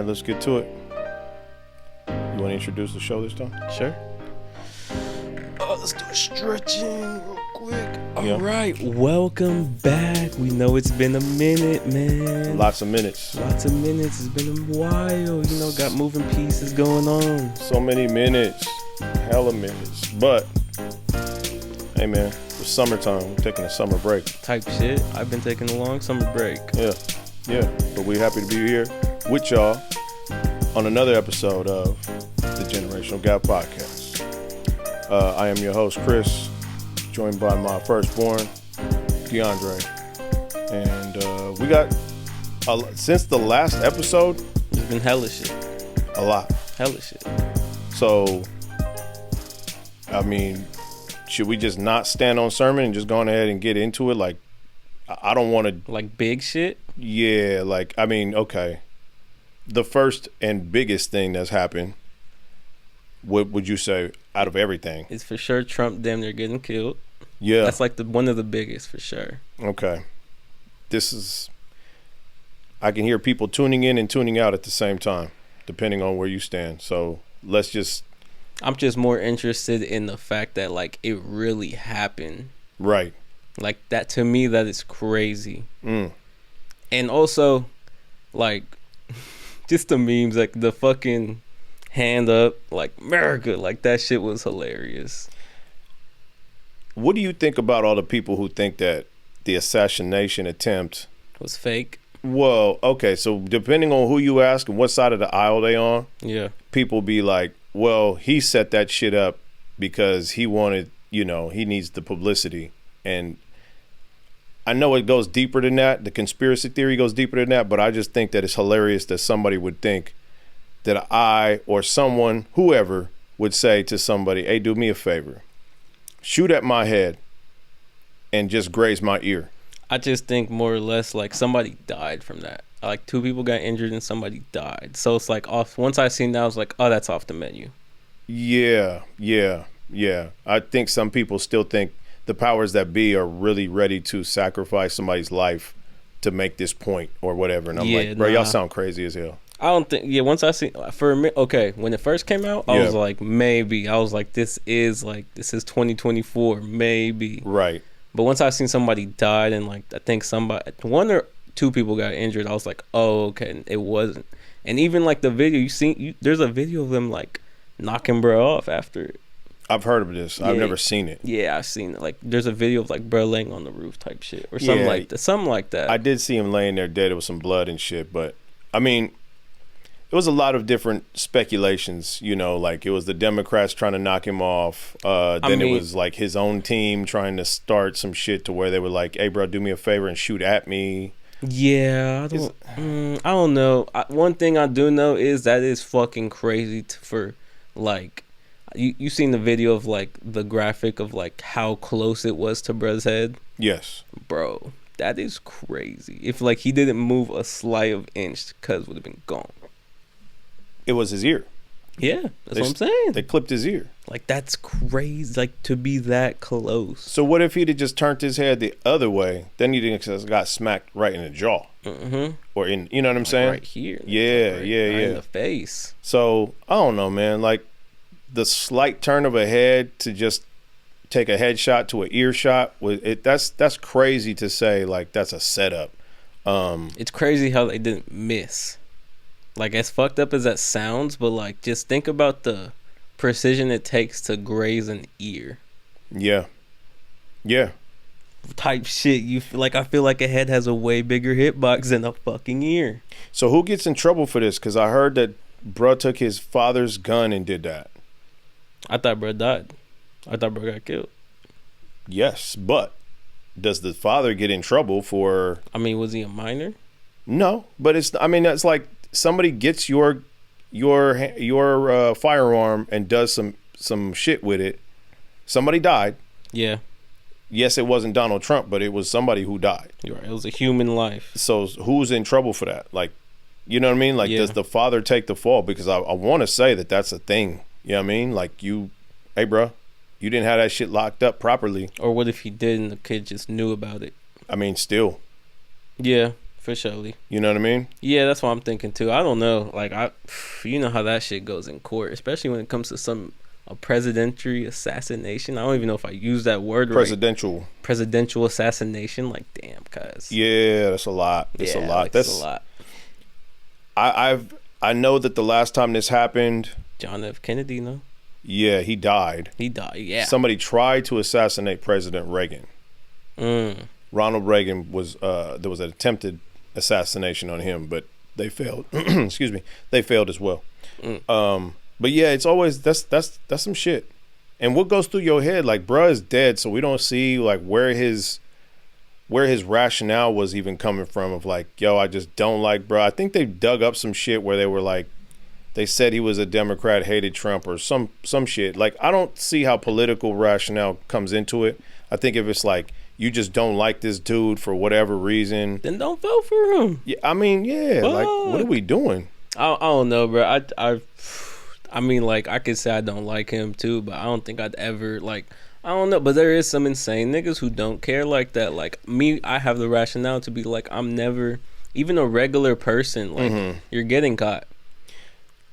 let's get to it. You want to introduce the show this time? Sure. Let's do a stretching real quick. All right, welcome back. We know it's been a minute, man. Lots of minutes. It's been a while. You know, got moving pieces going on. So many minutes. Hella minutes. But, hey, man, it's summertime. We're taking a summer break. Type shit. I've been taking a long summer break. Yeah. But we're happy to be here with y'all on another episode of the Generational Gap Podcast. I am your host, Chris, joined by my firstborn, DeAndre. And we got, since the last episode, It's been hella shit. a lot. Hella shit. So, I mean, should we just not stand on sermon and just go on ahead and get into it? Like, I don't want to. Like big shit? Yeah, like, I mean, okay. The first and biggest thing that's happened, what would you say out of everything? It's for sure Trump damn near getting killed. Yeah. That's like one of the biggest for sure. Okay. This is, I can hear people tuning in and tuning out at the same time, depending on where you stand. So let's just. I'm just more interested in the fact that like it really happened. Right. Like that, to me, that is crazy. Mm. And also, like, just the memes, like the fucking hand up, like America, like that shit was hilarious. What do you think about all the people who think that the assassination attempt Was fake. Well, okay, so depending on who you ask and what side of the aisle they on, Yeah. people be like, well, he set that shit up because he wanted, he needs the publicity. And I know it goes deeper than that. The conspiracy theory goes deeper than that, but I just think that it's hilarious that somebody would think that I or someone, whoever, would say to somebody, hey, do me a favor. Shoot at my head and just graze my ear. I just think more or less like somebody died from that. Like 2 people got injured and somebody died. So it's like off. Once I seen that, I was like, oh, that's off the menu. Yeah. I think some people still think the powers that be are really ready to sacrifice somebody's life to make this point or whatever. And I'm like, bro, y'all sound crazy as hell. I don't think. Yeah, once I see for a minute. Okay, when it first came out, I was like, maybe. I was like, this is 2024, maybe. Right. But once I seen somebody died and like I think 1 or 2 people got injured, I was like, oh, okay, it wasn't. And even like the video there's a video of them like knocking bro off after it. I've heard of this. I've never seen it. Yeah, I've seen it. Like there's a video of like bro laying on the roof type shit or something like that. Something like that. I did see him laying there dead with some blood and shit, but I mean, it was a lot of different speculations, like it was the Democrats trying to knock him off. Then it was like his own team trying to start some shit to where they were like, hey, bro, do me a favor and shoot at me. Yeah, I don't know. One thing I do know is that is fucking crazy for like, you seen the video of like the graphic of like how close it was to bro's head? Yes. Bro, that is crazy. If like he didn't move a slight of inch, cuz would have been gone. It was his ear. Yeah, that's what I'm saying. They clipped his ear. Like, that's crazy, like, to be that close. So what if he'd have just turned his head the other way? Then you'd have got smacked right in the jaw. Mm-hmm. Or in, you know what I'm saying? Right here. Yeah. In the face. So, I don't know, man. Like, the slight turn of a head to just take a headshot to an ear shot, that's crazy to say, like, that's a setup. It's crazy how they didn't miss. Like, as fucked up as that sounds, but, like, just think about the precision it takes to graze an ear. Yeah. Type shit. I feel like a head has a way bigger hitbox than a fucking ear. So who gets in trouble for this? Because I heard that bro took his father's gun and did that. I thought bro died. I thought bro got killed. Yes, but does the father get in trouble for... I mean, was he a minor? No, but it's like... Somebody gets your firearm and does some shit with it. Somebody died. Yeah. Yes, it wasn't Donald Trump, but it was somebody who died. You're right. It was a human life. So who's in trouble for that? Like, you know what I mean? Like, does the father take the fall? Because I want to say that that's a thing. You know what I mean? Like, hey, bro, you didn't have that shit locked up properly. Or what if he did and the kid just knew about it? I mean, still. Yeah. For surely. You know what I mean? Yeah, that's what I'm thinking too. I don't know. Like you know how that shit goes in court, especially when it comes to a presidential assassination. I don't even know if I use that word Presidential. right. Presidential assassination. Like, damn, cuz. Yeah, that's a lot. That's a lot. Like, That's a lot. I know that the last time this happened, John F. Kennedy, no? yeah, he died. He died, yeah. Somebody tried to assassinate President Reagan. Ronald Reagan was there was an attempted assassination on him, but they failed. Excuse me, they failed as well. But yeah, it's always that's some shit. And what goes through your head? Like, bruh is dead, so we don't see like where his rationale was even coming from. Of like, yo, I just don't like bruh. I think they dug up some shit where they were like, they said he was a Democrat, hated Trump, or some shit. Like, I don't see how political rationale comes into it. I think if it's like, you just don't like this dude for whatever reason, then don't vote for him. Yeah, I mean, yeah. Fuck. Like, what are we doing? I don't know, bro. I mean, like, I could say I don't like him too, but I don't think I'd ever, like, I don't know. But there is some insane niggas who don't care like that. Like me, I have the rationale to be like, I'm never, even a regular person, like, you're getting caught.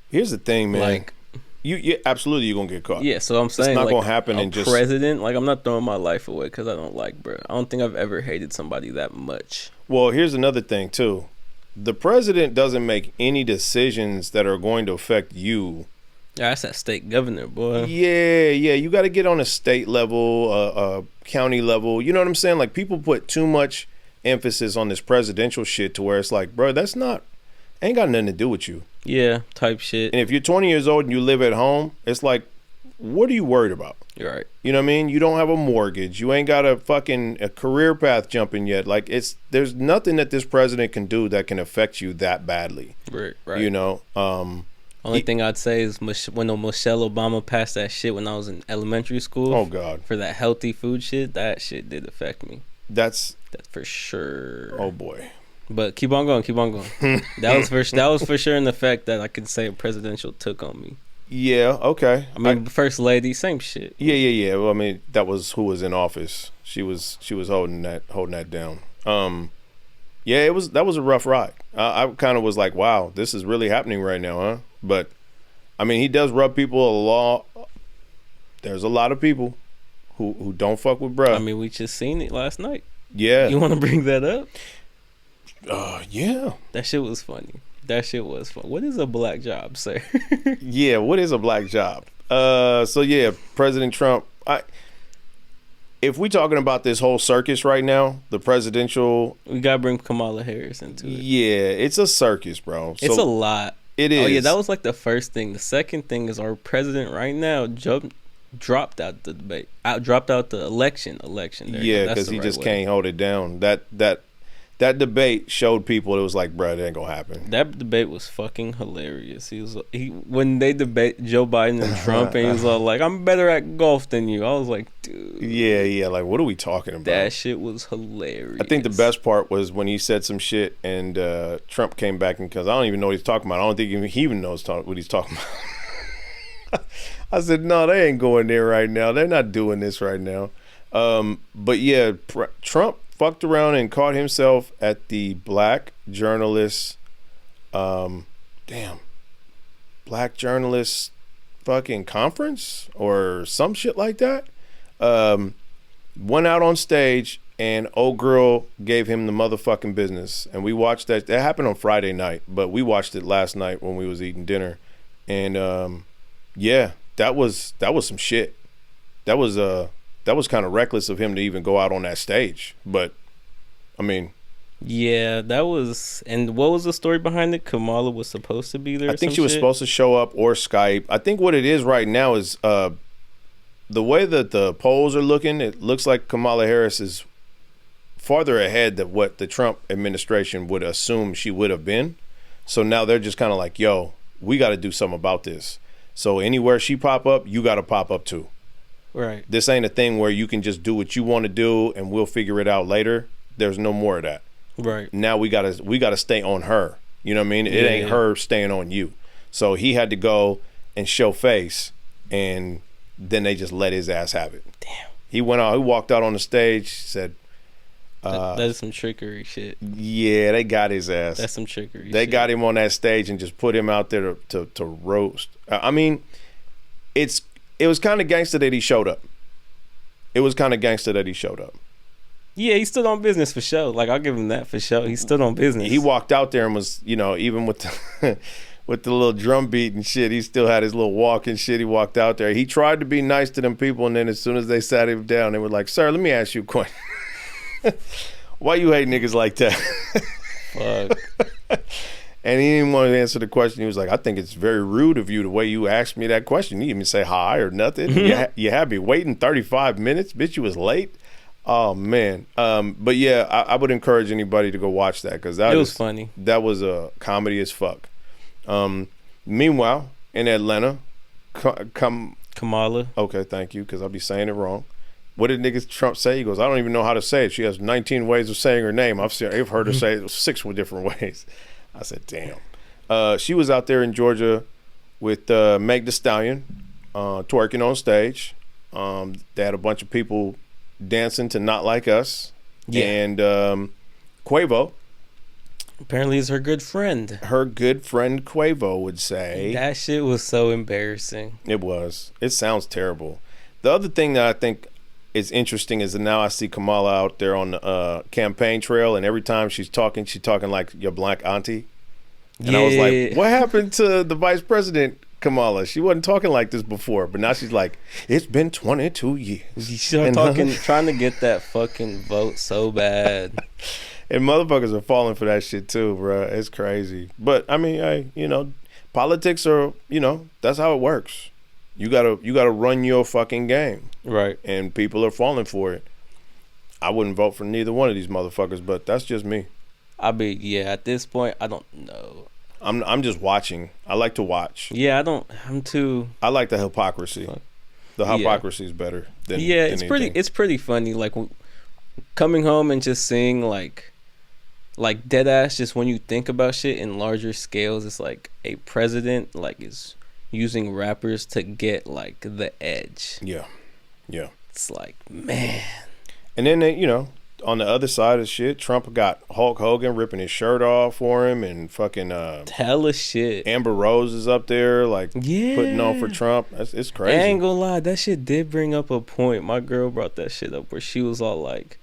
Here's the thing, man. Like, you absolutely, you're gonna get caught. Yeah, so I'm saying, it's not like, gonna happen. And just president, like, I'm not throwing my life away because I don't like, bro. I don't think I've ever hated somebody that much. Well, here's another thing too. The president doesn't make any decisions that are going to affect you. Yeah, that's that state governor, boy. Yeah. You got to get on a state level, county level. You know what I'm saying? Like, people put too much emphasis on this presidential shit to where it's like, bro, that's not, ain't got nothing to do with you. Yeah, type shit. And if you're 20 years old and you live at home, it's like, what are you worried about? You're right. You know what I mean? You don't have a mortgage. You ain't got a career path jumping yet. Like, there's nothing that this president can do that can affect you that badly. Right. You know? Only thing I'd say is when Michelle Obama passed that shit when I was in elementary school. Oh, God. For that healthy food shit, that shit did affect me. That's for sure. Oh, boy. But keep on going. That was for sure an effect that I could say a presidential took on me. Yeah, okay. I mean, first lady, same shit. Yeah. Well, I mean, that was who was in office. She was holding that down. Yeah, that was a rough ride. I kind of was like, wow, this is really happening right now, huh? But I mean, he does rub people a lot. There's a lot of people who don't fuck with bruh. I mean, we just seen it last night. Yeah. You want to bring that up? Yeah. That shit was funny. What is a black job, sir? Yeah, what is a black job? So yeah, President Trump. If we talking about this whole circus right now, the presidential, we gotta bring Kamala Harris into it. Yeah, it's a circus, bro. It's a lot. It is. Oh yeah, that was like the first thing. The second thing is our president right now dropped out the debate. Dropped out the election. There yeah, because he just can't hold it down. That debate showed people it was like, bro, it ain't gonna happen. That debate was fucking hilarious. When they debate Joe Biden and Trump, and he was all like, "I'm better at golf than you." I was like, dude. Yeah. Like, what are we talking about? That shit was hilarious. I think the best part was when he said some shit and Trump came back, and because I don't even know what he's talking about. I don't think he even knows what he's talking about. I said, no, they ain't going there right now. They're not doing this right now. But yeah, Trump fucked around and caught himself at the Black Journalists, Black Journalists fucking conference or some shit like that. Went out on stage and old girl gave him the motherfucking business. And we watched that. That happened on Friday night, but we watched it last night when we was eating dinner. And yeah, that was some shit. That was kind of reckless of him to even go out on that stage. But, I mean. Yeah, that was. And what was the story behind it? Kamala was supposed to be there? I think she was supposed to show up or Skype. I think what it is right now is the way that the polls are looking, it looks like Kamala Harris is farther ahead than what the Trump administration would assume she would have been. So now they're just kind of like, yo, we got to do something about this. So anywhere she pop up, you got to pop up too. Right. This ain't a thing where you can just do what you want to do and we'll figure it out later. There's no more of that. Right. Now we gotta stay on her. You know what I mean? It ain't her staying on you. So he had to go and show face, and then they just let his ass have it. Damn. He went out. He walked out on the stage. Said, That is some trickery shit. Yeah, they got his ass. That's some trickery. They got him on that stage and just put him out there to roast. I mean, it was kind of gangster that he showed up. Yeah, he stood on business for sure. Like, I'll give him that for sure. He stood on business. He walked out there and was, even with the, with the little drum beat and shit, he still had his little walk and shit. He walked out there. He tried to be nice to them people, and then as soon as they sat him down, they were like, "Sir, let me ask you a question. Why you hate niggas like that?" Fuck. And he didn't want to answer the question. He was like, "I think it's very rude of you the way you asked me that question. You didn't even say hi or nothing. You had me waiting 35 minutes. Bitch, you was late." Oh, man. But yeah, I would encourage anybody to go watch that because it was funny. That was a comedy as fuck. Meanwhile, in Atlanta, Kamala. Okay, thank you, because I'll be saying it wrong. What did niggas Trump say? He goes, "I don't even know how to say it. She has 19 ways of saying her name. I've heard her say it 6 different ways." I said, damn. She was out there in Georgia with Meg Thee Stallion twerking on stage. They had a bunch of people dancing to Not Like Us. Yeah. And Quavo. Apparently it's her good friend. Her good friend Quavo would say. That shit was so embarrassing. It was. It sounds terrible. The other thing that I think is interesting is that now I see Kamala out there on the campaign trail, and every time she's talking like your black auntie. And I was like, what happened to the vice president, Kamala? She wasn't talking like this before, but now she's like, it's been 22 years. She's trying to get that fucking vote so bad. And motherfuckers are falling for that shit too, bro. It's crazy. But I mean, hey, politics are, that's how it works. You gotta run your fucking game, right? And people are falling for it. I wouldn't vote for neither one of these motherfuckers, but that's just me. At this point, I don't know. I'm just watching. I like to watch. Yeah, I like the hypocrisy. The hypocrisy is better than it's anything. It's pretty funny. Like coming home and just seeing like dead ass. Just when you think about shit in larger scales, it's like a president is using rappers to get like the edge. Yeah. It's like, man. And then on the other side of shit, Trump got Hulk Hogan ripping his shirt off for him, and fucking hella shit. Amber Rose is up there putting on for Trump. It's crazy. I ain't gonna lie, that shit did bring up a point. My girl brought that shit up where she was all like,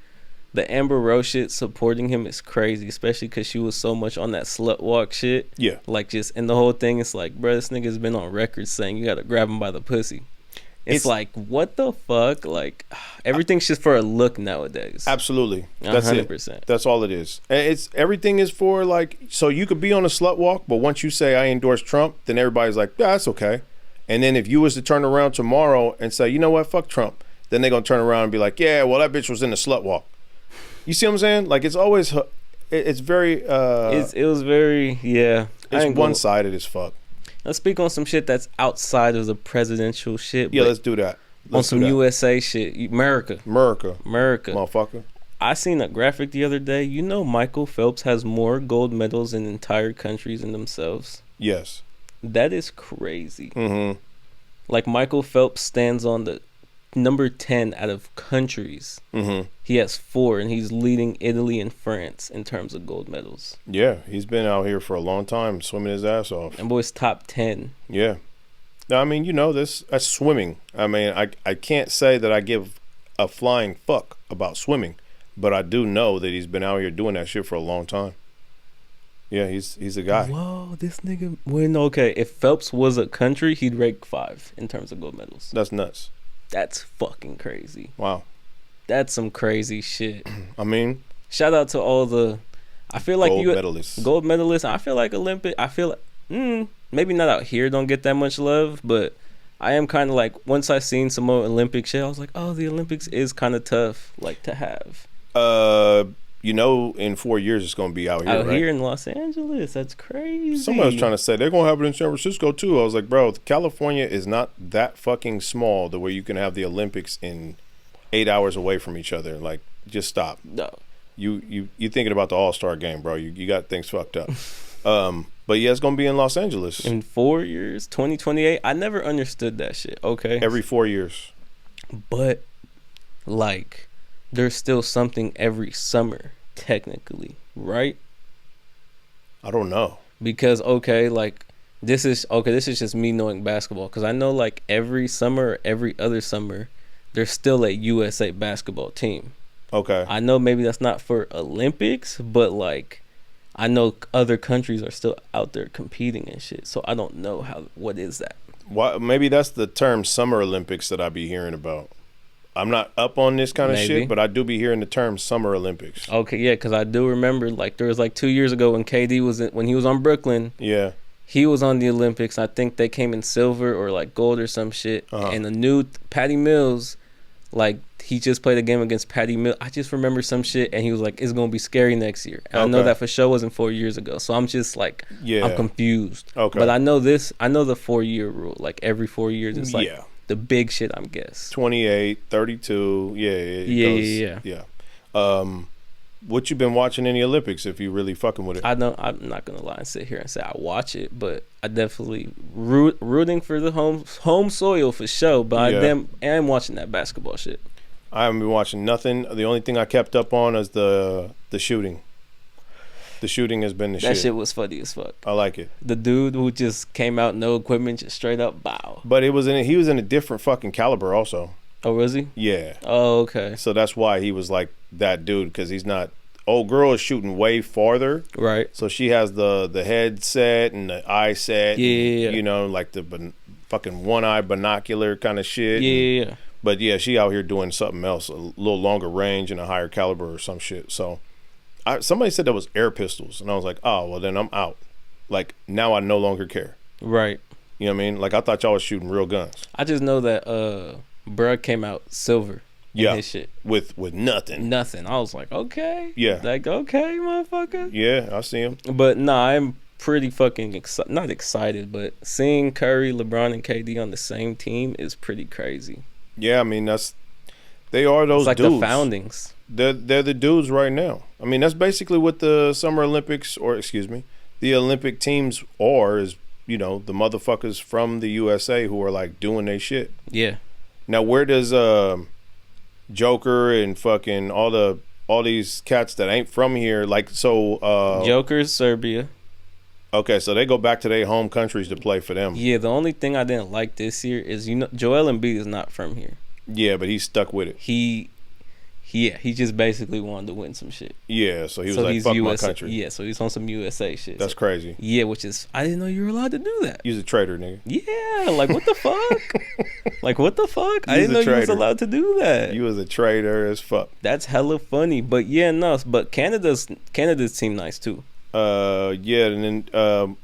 the Amber Rose shit supporting him is crazy, especially because she was so much on that slut walk shit. Yeah. And the whole thing is like, bro, this nigga's been on record saying you gotta grab him by the pussy. It's like, what the fuck? Like, everything's just for a look nowadays. Absolutely. That's 100%. It. That's all it is. Everything is for so you could be on a slut walk, but once you say I endorse Trump, then everybody's like, yeah, that's okay. And then if you was to turn around tomorrow and say, you know what, fuck Trump, then they're gonna turn around and be like, yeah, well, that bitch was in the slut walk. You see what I'm saying? Like, it's always, it's very, it was very, yeah. It's one-sided as fuck. Let's speak on some shit that's outside of the presidential shit. Yeah, let's do that. USA shit. America. Motherfucker. I seen a graphic the other day. Michael Phelps has more gold medals in entire countries than themselves. Yes. That is crazy. Mm-hmm. Like, Michael Phelps stands on the number 10 out of countries. Mm-hmm. He has 4, and he's leading Italy and France in terms of gold medals. Yeah, he's been out here for a long time, swimming his ass off. And boy's top 10. Yeah. Now, I mean, that's swimming. I mean, I can't say that I give a flying fuck about swimming, but I do know that he's been out here doing that shit for a long time. Yeah, he's a guy. Whoa, this nigga. Okay, if Phelps was a country, he'd rank 5 in terms of gold medals. That's nuts. That's fucking crazy. Wow. That's some crazy shit. I mean, shout out to all the, I feel like gold medalists. Gold medalists. I feel like maybe not out here don't get that much love, but I am kind of like, once I seen some more Olympic shit, I was like, oh, the Olympics is kind of tough, to have. In 4 years it's gonna be out here. Out here in Los Angeles, that's crazy. Somebody was trying to say they're gonna have it in San Francisco too. I was like, bro, California is not that fucking small to where you can have the Olympics in 8 hours away from each other. Like, just stop. No. You thinking about the All-Star game, bro. You got things fucked up. But yeah, it's gonna be in Los Angeles in 4 years, 2028. I never understood that shit. Okay. Every 4 years. But there's still something every summer, technically, right? I don't know. Because this is just me knowing basketball, because I know like every summer or every other summer there's still a USA basketball team. Okay. I know maybe that's not for Olympics, but like I know other countries are still out there competing and shit. So I don't know what is that. Why? Maybe that's the term Summer Olympics that I be hearing about. I'm not up on this kind of shit, but I do be hearing the term Summer Olympics. Okay, yeah, because I do remember like there was like 2 years ago when KD when he was on Brooklyn. Yeah. He was on the Olympics. I think they came in silver or like gold or some shit. And the new Patty Mills, like he just played a game against Patty Mills. I just remember some shit, and he was like, "It's gonna be scary next year." And I know that for sure wasn't 4 years ago. So I'm just like, I'm confused. Okay. But I know this. I know the 4-year rule. Like every 4 years, it's like the big shit. I'm guess 28, 32. Yeah. What you been watching in the Olympics if you really fucking with it? I'm not gonna lie and sit here and say I watch it, but I definitely rooting for the home soil for sure. But I am watching that basketball shit. I haven't been watching nothing. The only thing I kept up on is the shooting. The shooting has been the shit. That shit was funny as fuck. I like it. The dude who just came out, no equipment, just straight up bow. But he was in a different fucking caliber also. Oh, was he? Yeah. Oh, okay. So that's why he was like that dude, because he's not. Old girl is shooting way farther. Right. So she has the headset and the eye set. Yeah. And, you know, like the fucking one-eye binocular kind of shit. Yeah. And, but yeah, she out here doing something else, a little longer range and a higher caliber or some shit. So somebody said that was air pistols. And I was like, oh, well, then I'm out. Like, now I no longer care. Right. You know what I mean? Like, I thought y'all was shooting real guns. I just know that bruh came out silver. Yeah, his shit. With nothing. I was like, okay. Yeah. Like, okay, motherfucker. Yeah, I see him. But nah, I'm pretty fucking not excited, but seeing Curry, LeBron, and KD on the same team is pretty crazy. Yeah, I mean, they are those dudes. It's like the foundings. They're the dudes right now. I mean, that's basically what the Summer Olympics, the Olympic teams are, is, you know, the motherfuckers from the USA who are like doing their shit. Yeah. Now, where does Joker and fucking all these cats that ain't from here, like, so Joker's Serbia. Okay, so they go back to their home countries to play for them. Yeah, the only thing I didn't like this year is, you know, Joel Embiid is not from here. Yeah, but he's stuck with it. He just basically wanted to win some shit. Yeah, so he was like, fuck USA, my country. Yeah, so he's on some USA shit. That's crazy. Yeah, which is, I didn't know you were allowed to do that. He's a traitor, nigga. Yeah, like, what the fuck? Like, what the fuck? I didn't know you was allowed to do that. You was a traitor as fuck. That's hella funny. But yeah, no, but Canada's team nice too. Yeah, and then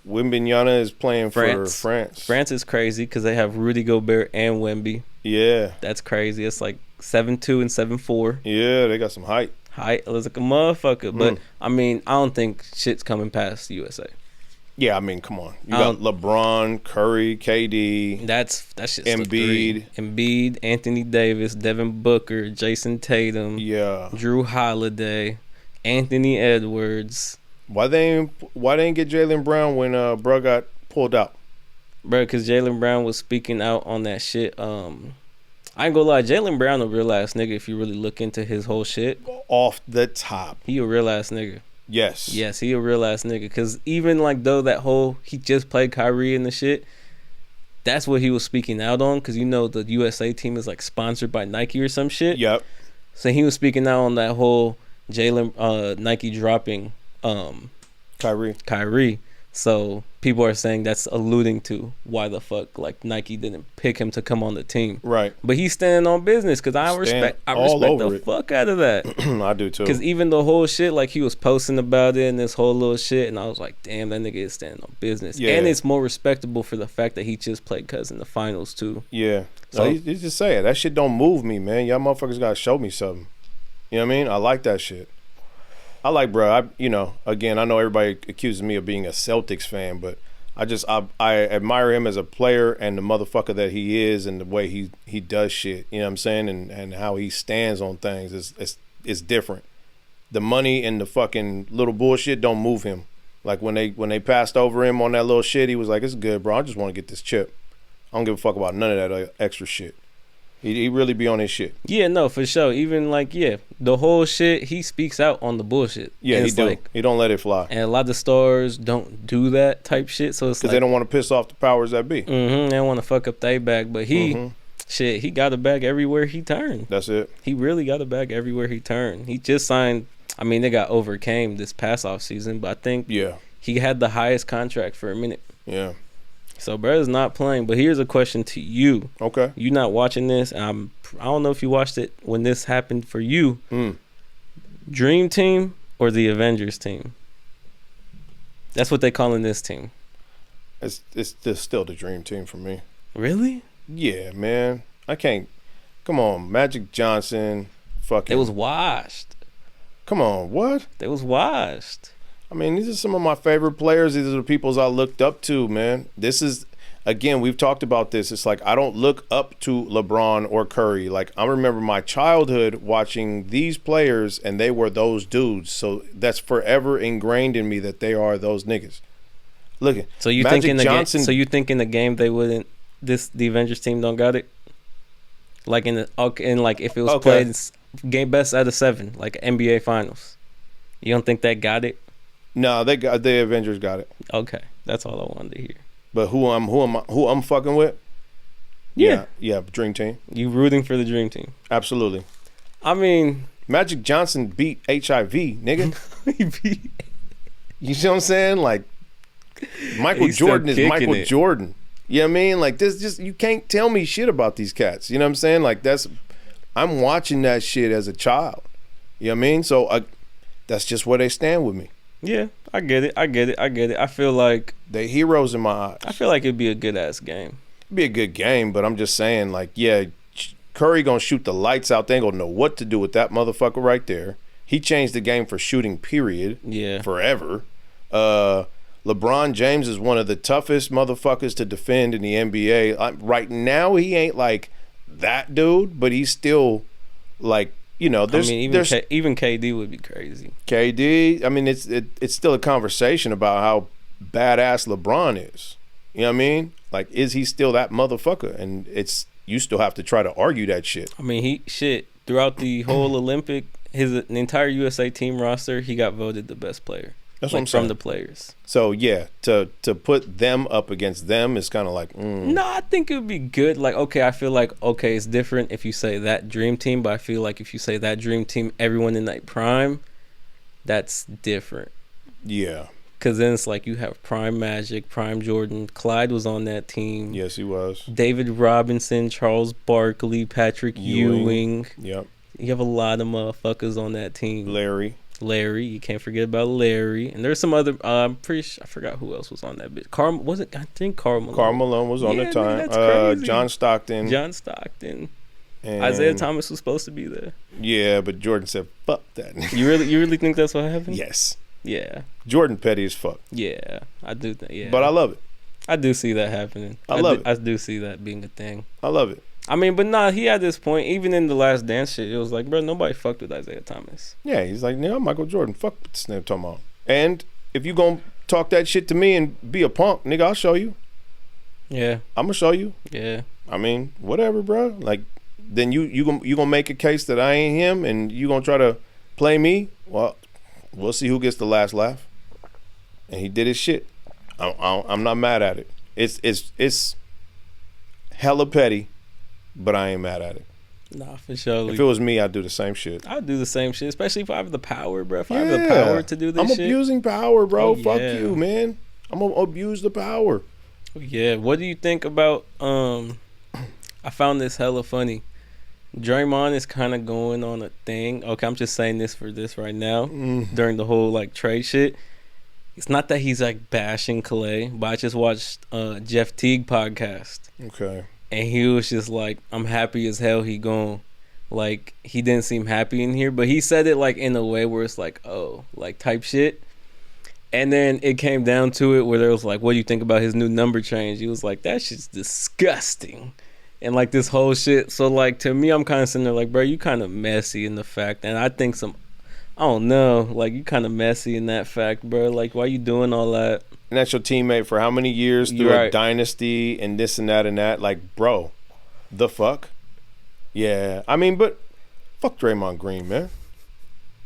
Wembanyama is playing for France. France is crazy because they have Rudy Gobert and Wemby. Yeah. That's crazy. It's like 7-2 and 7-4. Yeah, they got some height. It was like a motherfucker. But, I mean, I don't think shit's coming past the USA. Yeah, I mean, come on. You got LeBron, Curry, KD. That's just Embiid. Embiid, Anthony Davis, Devin Booker, Jason Tatum. Yeah. Drew Holiday, Anthony Edwards. Why they ain't get Jaylen Brown when bro got pulled out? Bro, because Jaylen Brown was speaking out on that shit. I ain't gonna lie, Jaylen Brown a real ass nigga if you really look into his whole shit. Off the top. He a real ass nigga. Yes. Yes, he a real ass nigga. Because even like though that whole, he just played Kyrie and the shit, that's what he was speaking out on. Because you know the USA team is like sponsored by Nike or some shit. Yep. So he was speaking out on that whole Nike dropping Kyrie. So people are saying that's alluding to why the fuck like Nike didn't pick him to come on the team. Right. But he's standing on business because I respect the fuck out of that. I do too. Because even the whole shit, like he was posting about it and this whole little shit, and I was like, damn, that nigga is standing on business. Yeah. And it's more respectable for the fact that he just played Cuz in the finals too. Yeah. So he's just saying that shit don't move me, man. Y'all motherfuckers gotta show me something. You know what I mean? I like that shit. I like, bro. Again, I know everybody accuses me of being a Celtics fan, but I admire him as a player and the motherfucker that he is and the way he does shit. You know what I'm saying? And how he stands on things is different. The money and the fucking little bullshit don't move him. Like when they passed over him on that little shit, he was like, "It's good, bro. I just want to get this chip. I don't give a fuck about none of that extra shit." He really be on his shit. Yeah, no, for sure. Even like, the whole shit, he speaks out on the bullshit. Yeah, he do. He don't let it fly. And a lot of stars don't do that type shit. So it's because they don't want to piss off the powers that be. They don't want to fuck up their bag. But he, he got a bag everywhere he turned. That's it. He really got a bag everywhere he turned. He just signed. I mean, they got overcame this past off season, but I think he had the highest contract for a minute. Yeah. So, brother's not playing. But here's a question to you. Okay. You not watching this. I don't know if you watched it when this happened for you. Dream Team or the Avengers team? That's what they calling this team. It's still the Dream Team for me. Really? Yeah, man. I can't. Come on, Magic Johnson. Fucking. It was washed. Come on, what? They was washed. I mean, these are some of my favorite players. These are the peoples I looked up to, man. This is, again, we've talked about this. It's like I don't look up to LeBron or Curry. Like, I remember my childhood watching these players, and they were those dudes. So that's forever ingrained in me that they are those niggas. Look at so you think in the game? So you think in the game they wouldn't? The Avengers team don't got it. Like like if it was played game best out of 7, like NBA Finals. You don't think they got it? No, the Avengers got it. Okay, that's all I wanted to hear. But who I'm fucking with? Yeah, Dream Team. You rooting for the Dream Team? Absolutely. I mean, Magic Johnson beat HIV, nigga. You see what I'm saying? Like, Michael Jordan is Michael Jordan. You know what I mean? Like, this just, you can't tell me shit about these cats. You know what I'm saying? Like, I'm watching that shit as a child. You know what I mean? So that's just where they stand with me. Yeah, I get it. I feel like they heroes in my eyes. I feel like it'd be a good ass game. It'd be a good game, but I'm just saying, like, yeah, Curry gonna shoot the lights out. They ain't gonna know what to do with that motherfucker right there. He changed the game for shooting, period. Yeah. Forever. LeBron James is one of the toughest motherfuckers to defend in the NBA. Right now, he ain't like that dude, but he's still like, you know, even KD would be crazy. KD, I mean, it's still a conversation about how badass LeBron is. You know what I mean? Like, is he still that motherfucker? And you still have to try to argue that shit. I mean, throughout the whole Olympic, the entire USA team roster, he got voted the best player. That's what I'm saying. From the players. So, yeah, to put them up against them is kind of like, No, I think it would be good. Like, I feel like, it's different if you say that Dream Team, but I feel like if you say that Dream Team, everyone in that prime, that's different. Yeah. Because then it's like you have Prime Magic, Prime Jordan. Clyde was on that team. Yes, he was. David Robinson, Charles Barkley, Patrick Ewing. Yep. You have a lot of motherfuckers on that team. Larry, you can't forget about Larry, and there's some other. I'm pretty sure I forgot who else was on that bit. I think Karl Malone. Karl Malone was on the time. John Stockton. And Isaiah Thomas was supposed to be there. Yeah, but Jordan said, "Fuck that." You really think that's what happened? Yes. Yeah. Jordan petty as fuck. Yeah, I do think. Yeah. But I love it. I do see that happening. I love it. I do see that being a thing. I love it. I mean, but nah, he had this point. Even in the Last Dance shit, it was like, bro, nobody fucked with Isaiah Thomas. Yeah, he's like, I'm Michael Jordan. Fuck what this nigga talking about. And if you gonna talk that shit to me and be a punk, nigga, I'll show you. Yeah. I'm gonna show you. Yeah. I mean, whatever, bro. Like, then you gonna make a case that I ain't him, and you gonna try to play me. Well, we'll see who gets the last laugh. And he did his shit. I'm not mad at it. It's hella petty. But I ain't mad at it. Nah, for sure. If it was me, I'd do the same shit. I'd do the same shit, especially if I have the power, bro. If I have the power to do this shit. I'm abusing power, bro. Fuck you, man. I'm going to abuse the power. Yeah. What do you think about, I found this hella funny. Draymond is kind of going on a thing. Okay, I'm just saying this for this right now. During the whole, like, trade shit. It's not that he's, like, bashing Clay, but I just watched Jeff Teague podcast. Okay. And he was just like, I'm happy as hell he gone. Like, he didn't seem happy in here. But he said it, like, in a way where it's like, oh, like, type shit. And then it came down to it where there was like, what do you think about his new number change? He was like, that shit's disgusting. And, like, this whole shit. So, like, to me, I'm kind of sitting there like, bro, you kind of messy in the fact. And I think I don't know. Like, you kind of messy in that fact, bro. Like, why you doing all that? And that's your teammate for how many years through a dynasty and this and that and that. Like, bro, the fuck? Yeah, I mean, but fuck Draymond Green, man.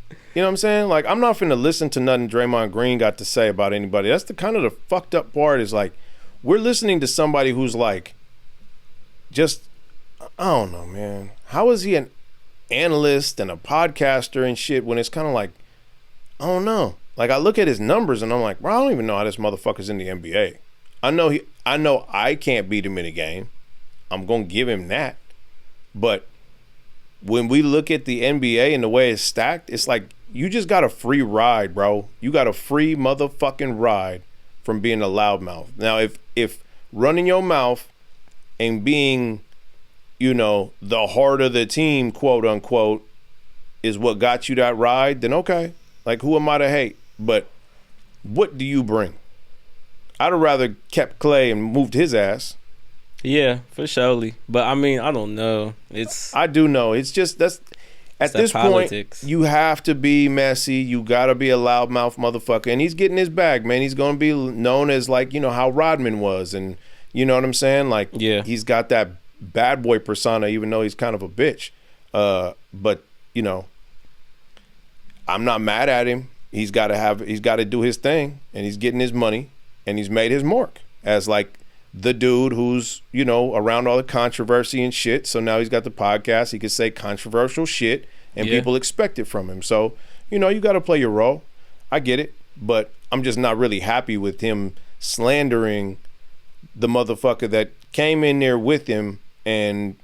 You know what I'm saying? Like, I'm not finna listen to nothing Draymond Green got to say about anybody. That's the kind of the fucked up part is like, we're listening to somebody who's like, just, I don't know, man. How is he an analyst and a podcaster and shit when it's kind of like, I don't know. Like, I look at his numbers and I'm like, bro, I don't even know how this motherfucker's in the NBA. I know I can't beat him in a game. I'm gonna give him that. But when we look at the NBA and the way it's stacked, it's like you just got a free ride, bro. You got a free motherfucking ride from being a loudmouth. Now, if running your mouth and being, you know, the heart of the team, quote unquote, is what got you that ride, then okay. Like, who am I to hate? But what do you bring? I'd have rather kept Clay and moved his ass. Yeah, for surely. But I mean, I don't know. I do know. It's just at this politics. Point, you have to be messy. You gotta be a loudmouth motherfucker. And he's getting his bag, man. He's gonna be known as, like, you know, how Rodman was, and you know what I'm saying? Like, yeah, he's got that bad boy persona, even though he's kind of a bitch. But you know, I'm not mad at him. He's got to do his thing, and he's getting his money, and he's made his mark as like the dude who's, you know, around all the controversy and shit. So now he's got the podcast. He can say controversial shit, and people expect it from him. So, you know, you got to play your role. I get it, but I'm just not really happy with him slandering the motherfucker that came in there with him and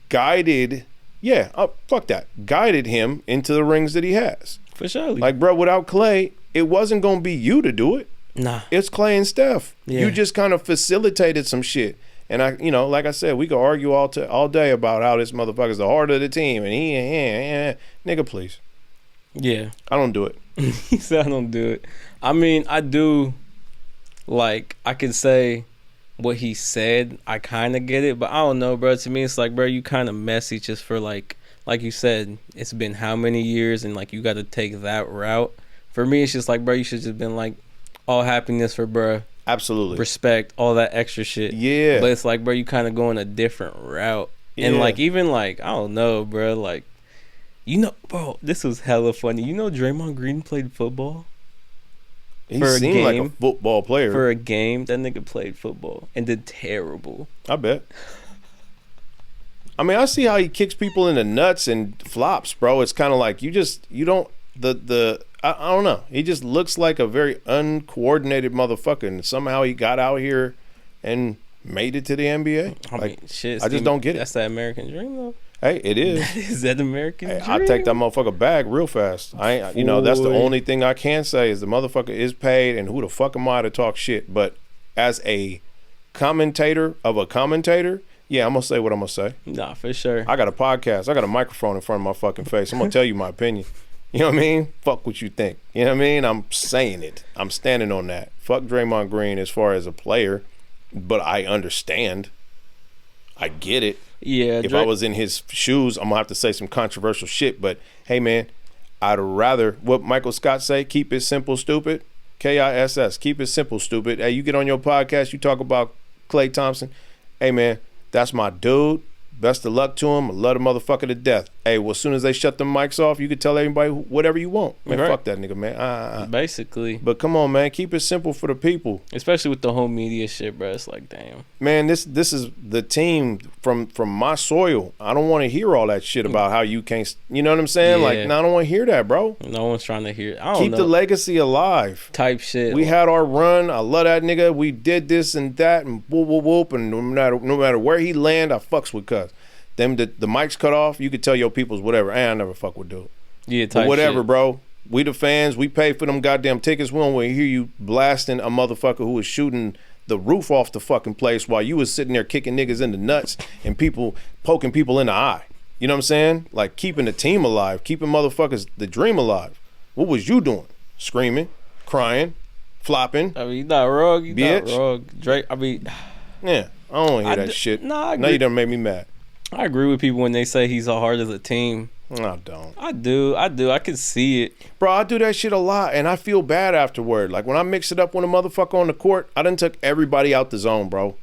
guided him into the rings that he has. For sure. Like, bro, without Clay, it wasn't going to be you to do it. Nah. It's Clay and Steph. Yeah. You just kind of facilitated some shit. And I, you know, like I said, we could argue all day about how this motherfucker's the heart of the team and nigga, please. Yeah. I don't do it. He said I don't do it. I mean, I do, like, I could say what he said, I kind of get it, but I don't know, bro. To me, it's like, bro, you kind of messy just for, like you said, it's been how many years, and, like, you got to take that route. For me, it's just like, bro, you should just been like, all happiness for bro. Absolutely. Respect, all that extra shit. Yeah. But it's like, bro, you kind of going a different route. Yeah. And, like, even, like, I don't know, bro, like, you know, bro, this was hella funny. You know Draymond Green played football? He seemed like a football player. For a game, that nigga played football and did terrible. I bet. I mean, I see how he kicks people in the nuts and flops, bro. It's kind of like you don't I don't know. He just looks like a very uncoordinated motherfucker, and somehow he got out here and made it to the NBA. I mean, shit. I just don't get it. That's the American dream, though. Hey, it is. That is that American dream. I take that motherfucker bag real fast. You know, that's the only thing I can say is the motherfucker is paid, and who the fuck am I to talk shit? But as a commentator of a commentator, yeah, I'm gonna say what I'm gonna say. Nah, for sure. I got a podcast. I got a microphone in front of my fucking face. I'm gonna tell you my opinion. You know what I mean? Fuck what you think. You know what I mean? I'm saying it. I'm standing on that. Fuck Draymond Green as far as a player, but I understand. I get it. Yeah. If I was in his shoes, I'm gonna have to say some controversial shit. But hey, man, I'd rather what Michael Scott say: keep it simple, stupid. KISS. Keep it simple, stupid. Hey, you get on your podcast, you talk about Klay Thompson. Hey, man, that's my dude. Best of luck to him. I love the motherfucker to death. Hey, well, as soon as they shut them mics off, you can tell everybody whatever you want. Man, right. Fuck that nigga, man. Basically. But come on, man. Keep it simple for the people. Especially with the whole media shit, bro. It's like, damn. Man, this is the team from my soil. I don't want to hear all that shit about how you can't, you know what I'm saying? Yeah. Like, no, I don't want to hear that, bro. No one's trying to hear it. Keep the legacy alive. Type shit. We had our run. I love that nigga. We did this and that and whoop, whoop, whoop. And no matter where he land, I fucks with cuz. Them the mics cut off, you could tell your peoples whatever. I never fuck with dude. Yeah, type but whatever, shit. Bro. We the fans. We pay for them goddamn tickets. We don't want to hear you blasting a motherfucker who was shooting the roof off the fucking place while you was sitting there kicking niggas in the nuts and people poking people in the eye. You know what I'm saying? Like keeping the team alive, keeping motherfuckers the dream alive. What was you doing? Screaming, crying, flopping. I mean, you not wrong. You bitch. Not wrong. Drake. I mean, yeah. I don't want to hear that shit. Nah, now you done made me mad. I agree with people when they say he's so hard as a team. I don't. I do. I can see it. Bro, I do that shit a lot, and I feel bad afterward. Like, when I mix it up with a motherfucker on the court, I done took everybody out the zone, bro.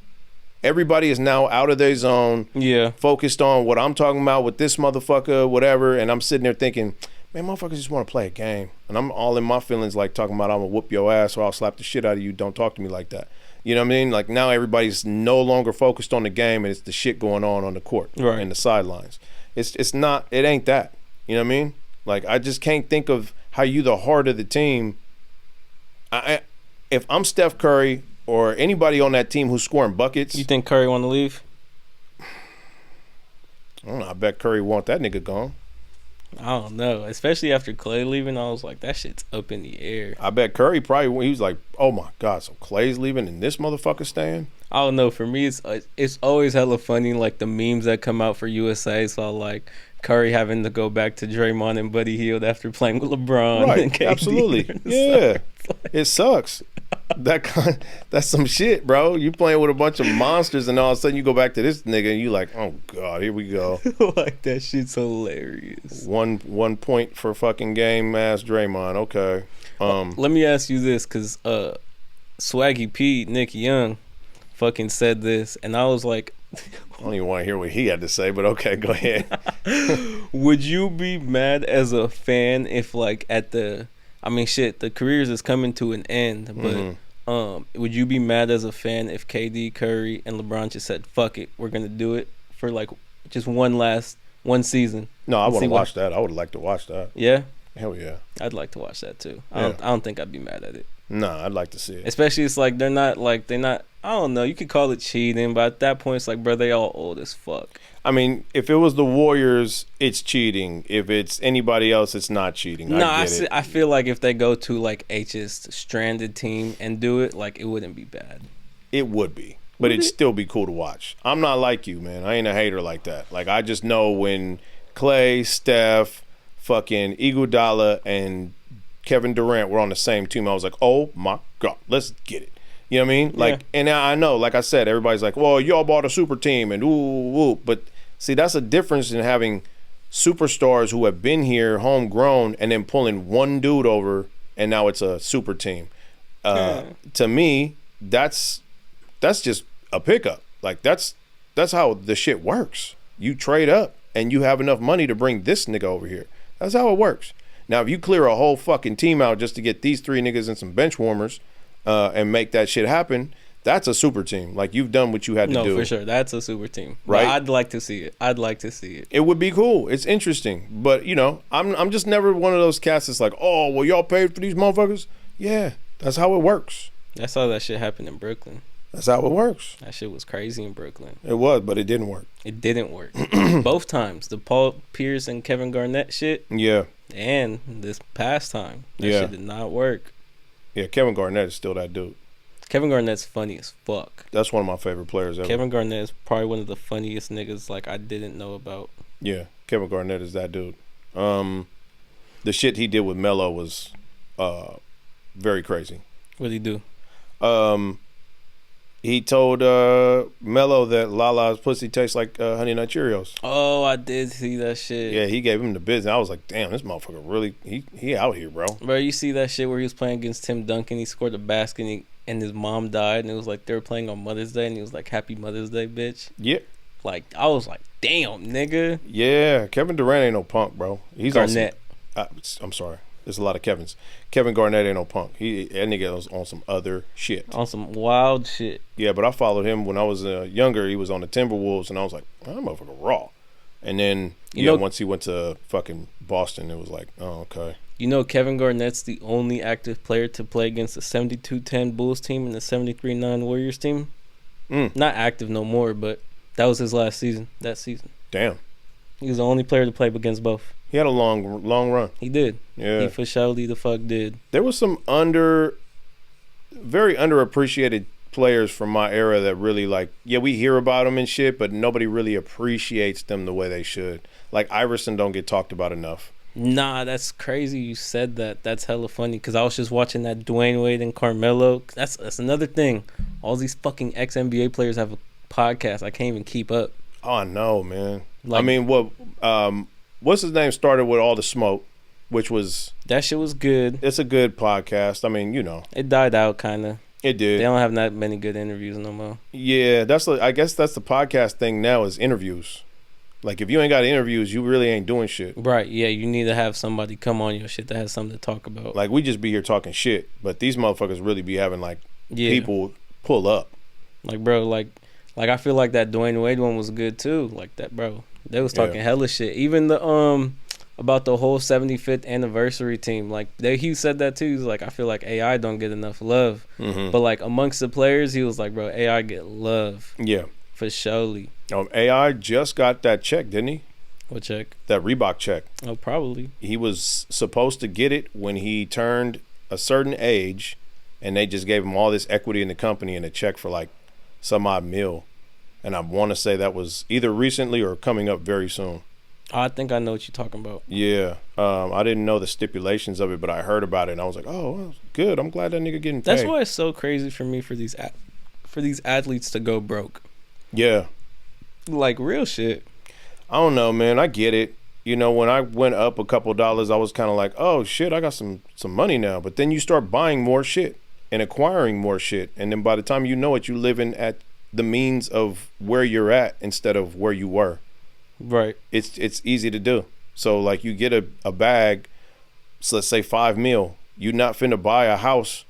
Everybody is now out of their zone. Yeah. Focused on what I'm talking about with this motherfucker, whatever. And I'm sitting there thinking, man, motherfuckers just want to play a game. And I'm all in my feelings, like talking about I'm going to whoop your ass or I'll slap the shit out of you. Don't talk to me like that. You know what I mean? Like now everybody's no longer focused on the game and it's the shit going on the court and the sidelines. It's not, it ain't that. You know what I mean? Like I just can't think of how you the heart of the team. If I'm Steph Curry or anybody on that team who's scoring buckets. You think Curry want to leave? I don't know. I bet Curry want that nigga gone. I don't know. Especially after Clay leaving, I was like, that shit's up in the air. I bet Curry probably, he was like, oh my God, so Clay's leaving and this motherfucker staying? I don't know. For me, it's always hella funny, like the memes that come out for USA. So like Curry having to go back to Draymond and Buddy Hield after playing with LeBron. Right, and KD. absolutely. Yeah, it sucks. That's some shit, bro. You playing with a bunch of monsters and all of a sudden you go back to this nigga and you like, oh God, here we go. Like that shit's hilarious. One point for fucking game ass Draymond. Okay. Let me ask you this, because Swaggy P, Nick Young, fucking said this, and I was like, I don't even want to hear what he had to say, but okay, go ahead. Would you be mad as a fan if like the careers is coming to an end, but would you be mad as a fan if KD, Curry, and LeBron just said, fuck it, we're gonna do it for like just one season? No, I want to watch that. I would like to watch that. Yeah? Hell yeah. I'd like to watch that too. Yeah. I don't think I'd be mad at it. No, I'd like to see it. Especially it's like they're not, I don't know, you could call it cheating, but at that point it's like, bro, they all old as fuck. I mean, if it was the Warriors, it's cheating. If it's anybody else, it's not cheating. No, I feel like if they go to like H's stranded team and do it, like it wouldn't be bad. It would be, but it'd still be cool to watch. I'm not like you, man. I ain't a hater like that. Like I just know when Clay, Steph, fucking Iguodala, and Kevin Durant were on the same team, I was like, oh my God, let's get it. You know what I mean? Like, and I know, like I said, everybody's like, well, y'all bought a super team and ooh. But see, that's a difference in having superstars who have been here, homegrown, and then pulling one dude over, and now it's a super team. To me, that's just a pickup. Like that's how the shit works. You trade up, and you have enough money to bring this nigga over here. That's how it works. Now, if you clear a whole fucking team out just to get these three niggas and some bench warmers and make that shit happen, that's a super team. Like, you've done what you had to do. No, for sure. That's a super team. Right? But I'd like to see it. It would be cool. It's interesting. But, you know, I'm just never one of those cats that's like, oh, well, y'all paid for these motherfuckers? Yeah, that's how it works. That's how that shit happened in Brooklyn. That's how it works. That shit was crazy in Brooklyn. It was, but it didn't work. It didn't work. Both times. The Paul Pierce and Kevin Garnett shit. Yeah. And this past time. That shit did not work. Yeah, Kevin Garnett is still that dude. Kevin Garnett's funny as fuck. That's one of my favorite players ever. Kevin Garnett is probably one of the funniest niggas like I didn't know about. Yeah, Kevin Garnett is that dude. The shit he did with Melo was very crazy. What'd he do? He told Melo that Lala's pussy tastes like Honey Nut Cheerios. Oh, I did see that shit. Yeah, he gave him the business. I was like, damn, this motherfucker really, he out here, bro. Bro, you see that shit where he was playing against Tim Duncan? He scored a basket and his mom died, and it was like they were playing on Mother's Day, and he was like, Happy Mother's Day, bitch. Yeah. Like, I was like, damn, nigga. Yeah, Kevin Durant ain't no punk, bro. He's Garnett. I'm sorry. There's a lot of Kevins. Kevin Garnett ain't no punk. That nigga was on some other shit. On some wild shit. Yeah, but I followed him when I was younger. He was on the Timberwolves, and I was like, oh, that motherfucker raw. And then, once he went to fucking Boston, it was like, oh, okay. You know, Kevin Garnett's the only active player to play against the 72-10 Bulls team and the 73-9 Warriors team. Not active no more, but that was his last season. That season. Damn. He was the only player to play against both. He had a long run. He did. Yeah. He for surely the fuck did. There was some very underappreciated players from my era that really we hear about them and shit, but nobody really appreciates them the way they should. Like Iverson don't get talked about enough. Nah, that's crazy you said that. That's hella funny because I was just watching that Dwayne Wade and Carmelo. That's another thing. All these fucking ex-NBA players have a podcast. I can't even keep up. Oh, I know, man. I mean, what's his name started with All the Smoke, which was... That shit was good. It's a good podcast. I mean, you know. It died out, kind of. It did. They don't have that many good interviews no more. Yeah, I guess that's the podcast thing now is interviews. Like, if you ain't got interviews, you really ain't doing shit. Right, yeah, you need to have somebody come on your shit that has something to talk about. Like, we just be here talking shit, but these motherfuckers really be having, like, people pull up. Like, bro, like I feel like that Dwayne Wade one was good, too. Like, that, bro, they was talking hella shit. Even the, about the whole 75th anniversary team. Like, he said that, too. He's like, I feel like AI don't get enough love. Mm-hmm. But, like, amongst the players, he was like, bro, AI get love. Yeah. For surely. AI just got that check, didn't he? What check? That Reebok check. Oh, probably. He was supposed to get it when he turned a certain age, and they just gave him all this equity in the company and a check for like some odd mil. And I want to say that was either recently or coming up very soon. I think I know what you're talking about. Yeah. I didn't know the stipulations of it, but I heard about it, and I was like, oh, well, good. I'm glad that nigga getting paid. That's why it's so crazy for me for these athletes to go broke. Yeah. Like, real shit. I don't know, man. I get it. You know, when I went up a couple dollars, I was kind of like, oh, shit, I got some money now. But then you start buying more shit and acquiring more shit. And then by the time you know it, you living at the means of where you're at instead of where you were. Right. It's easy to do. So, like, you get a bag, so let's say $5 million. You're not finna buy a house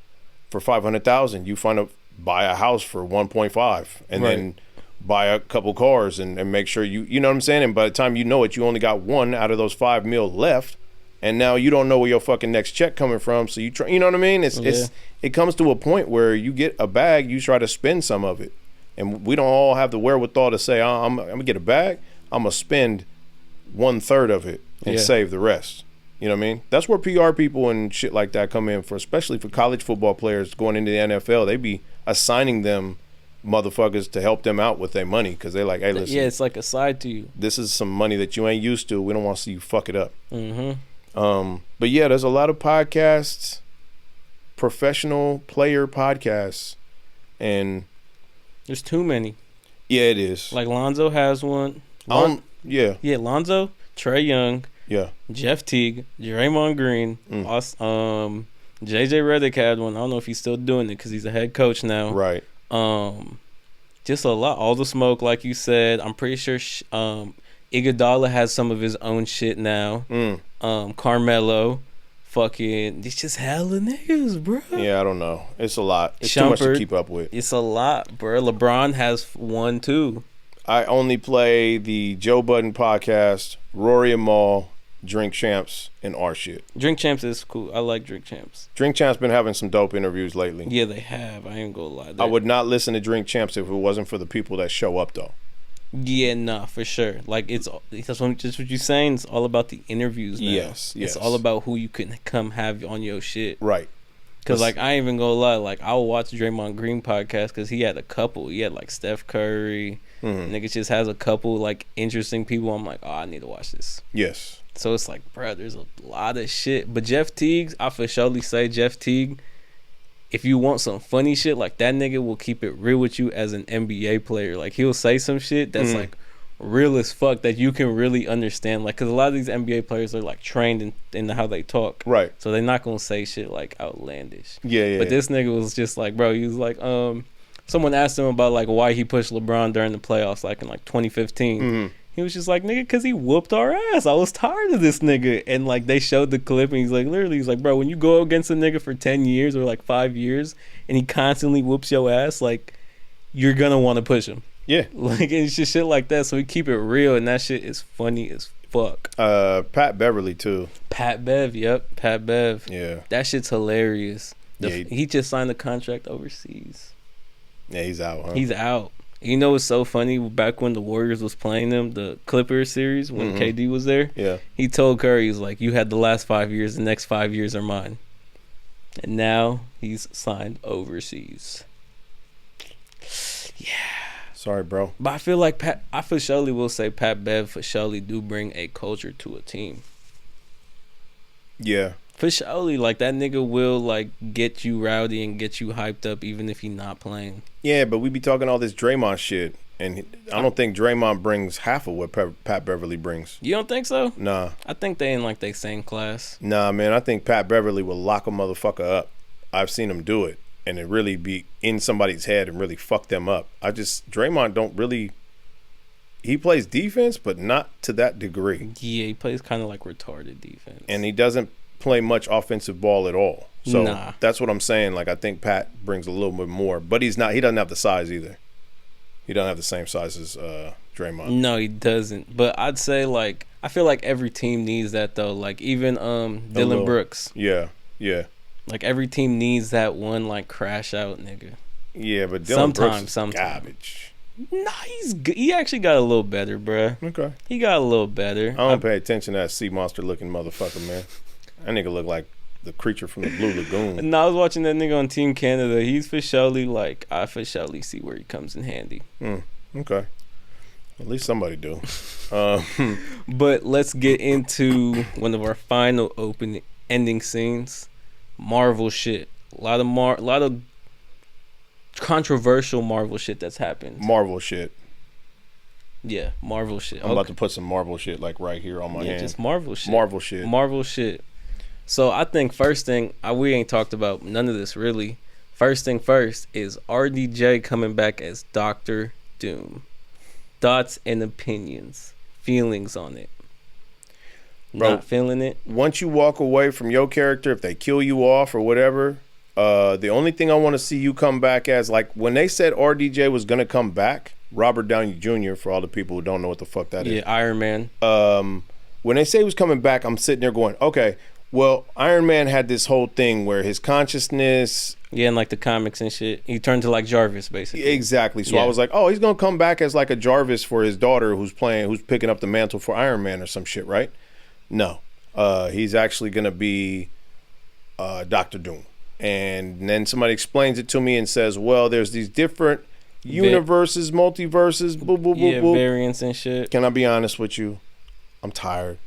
for $500,000. You finna buy a house for 1.5 and then buy a couple cars and make sure you know what I'm saying? And by the time you know it, you only got one out of those $5 million left. And now you don't know where your fucking next check coming from. So you try, you know what I mean? It comes to a point where you get a bag, you try to spend some of it. And we don't all have the wherewithal to say, I'm going to get a bag. I'm going to spend 1/3 of it and save the rest. You know what I mean? That's where PR people and shit like that come in for, especially for college football players going into the NFL. They be assigning them motherfuckers to help them out with their money because they're like, hey, listen. Yeah, it's like a side to you. This is some money that you ain't used to. We don't want to see you fuck it up. Mm-hmm. But yeah, there's a lot of podcasts, professional player podcasts, and there's too many. Yeah, it is. Like Lonzo has one. Yeah, Lonzo, Trae Young, Jeff Teague, Draymond Green, JJ Redick had one. I don't know if he's still doing it because he's a head coach now. Right. Just a lot. All the smoke, like you said. I'm pretty sure Iguodala has some of his own shit now. Carmelo, fucking, it's just hella niggas, bro. Yeah, I don't know. It's a lot. It's too much to keep up with. It's a lot, bro. LeBron has one too. I only play the Joe Budden podcast, Rory and Maul, Drink Champs, and our shit. Drink Champs is cool. I like Drink Champs. Drink Champs been having some dope interviews lately. Yeah, they have. I ain't gonna lie. I would not listen to Drink Champs if it wasn't for the people that show up, though. Yeah, nah, for sure. Like, that's what you're saying. It's all about the interviews now. Yes. It's all about who you can come have on your shit. Right. Because, like, I ain't even gonna lie. Like, I'll watch Draymond Green podcast because he had a couple. He had, like, Steph Curry. Nigga just has a couple, like, interesting people. I'm like, oh, I need to watch this. Yes. So it's like, bro, there's a lot of shit. But Jeff Teague, I for surely say Jeff Teague, if you want some funny shit, like, that nigga will keep it real with you as an NBA player. Like, he'll say some shit that's, like, real as fuck that you can really understand. Like, because a lot of these NBA players are, like, trained in how they talk. Right. So they're not going to say shit, like, outlandish. Yeah. But this nigga was just like, bro, he was like, someone asked him about, like, why he pushed LeBron during the playoffs, like, in, like, 2015. He was just like, nigga, because he whooped our ass. I was tired of this nigga. And, like, they showed the clip, and he's like, literally, he's like, bro, when you go against a nigga for 10 years or, like, 5 years, and he constantly whoops your ass, like, you're going to want to push him. Yeah. Like, it's just shit like that. So we keep it real, and that shit is funny as fuck. Pat Beverly, too. Pat Bev, yep. Pat Bev. Yeah. That shit's hilarious. He just signed a contract overseas. Yeah, he's out, huh? He's out. You know what's so funny? Back when the Warriors was playing them, the Clippers series, when KD was there, he told Curry, he's like, you had the last 5 years, the next 5 years are mine. And now he's signed overseas. Yeah. Sorry, bro. But I feel like I for surely will say Pat Bev for surely do bring a culture to a team. Yeah. For surely, like, that nigga will, like, get you rowdy and get you hyped up even if he not playing. Yeah, but we be talking all this Draymond shit, and I don't think Draymond brings half of what Pat Beverly brings. You don't think so? Nah. I think they in, like, they same class. Nah, man, I think Pat Beverly will lock a motherfucker up. I've seen him do it. and it really be in somebody's head and really fuck them up. Draymond don't really. He plays defense, but not to that degree. Yeah, he plays kind of like retarded defense. And he doesn't play much offensive ball at all. So that's what I'm saying. Like, I think Pat brings a little bit more, but he doesn't have the size either. He doesn't have the same size as Draymond. No, he doesn't. But I'd say, like, I feel like every team needs that, though. Like, even Dylan Brooks. Yeah, yeah. Like, every team needs that one, like, crash out nigga. Yeah, but Dylan Brooks is garbage. Nah, he actually got a little better, bruh. Okay. He got a little better. I don't pay attention to that sea monster looking motherfucker, man. That nigga look like the creature from the Blue Lagoon. No, I was watching that nigga on Team Canada. He's for surely, like, I for surely see where he comes in handy. Okay. At least somebody do. But let's get into one of our final ending scenes. Marvel shit. A lot of controversial Marvel shit that's happened. Marvel shit. Yeah, Marvel shit. I'm about to put some Marvel shit like right here on my hand. Just Marvel shit. Marvel shit. Marvel shit. So I think first thing, we ain't talked about none of this really. First thing first is RDJ coming back as Doctor Doom. Thoughts and opinions. Feelings on it. Bro, not feeling it. Once you walk away from your character, if they kill you off or whatever, the only thing I want to see you come back as, like when they said RDJ was going to come back, Robert Downey Jr., for all the people who don't know what the fuck that is. Yeah, Iron Man. When they say he was coming back, I'm sitting there going, okay, well, Iron Man had this whole thing where his consciousness... Yeah, and like the comics and shit. He turned to like Jarvis, basically. Exactly. So I was like, oh, he's going to come back as like a Jarvis for his daughter who's picking up the mantle for Iron Man or some shit, right? No. He's actually going to be Doctor Doom. And then somebody explains it to me and says, well, there's these different universes, multiverses, boop, boop, boop, boop. Variants and shit. Can I be honest with you? I'm tired.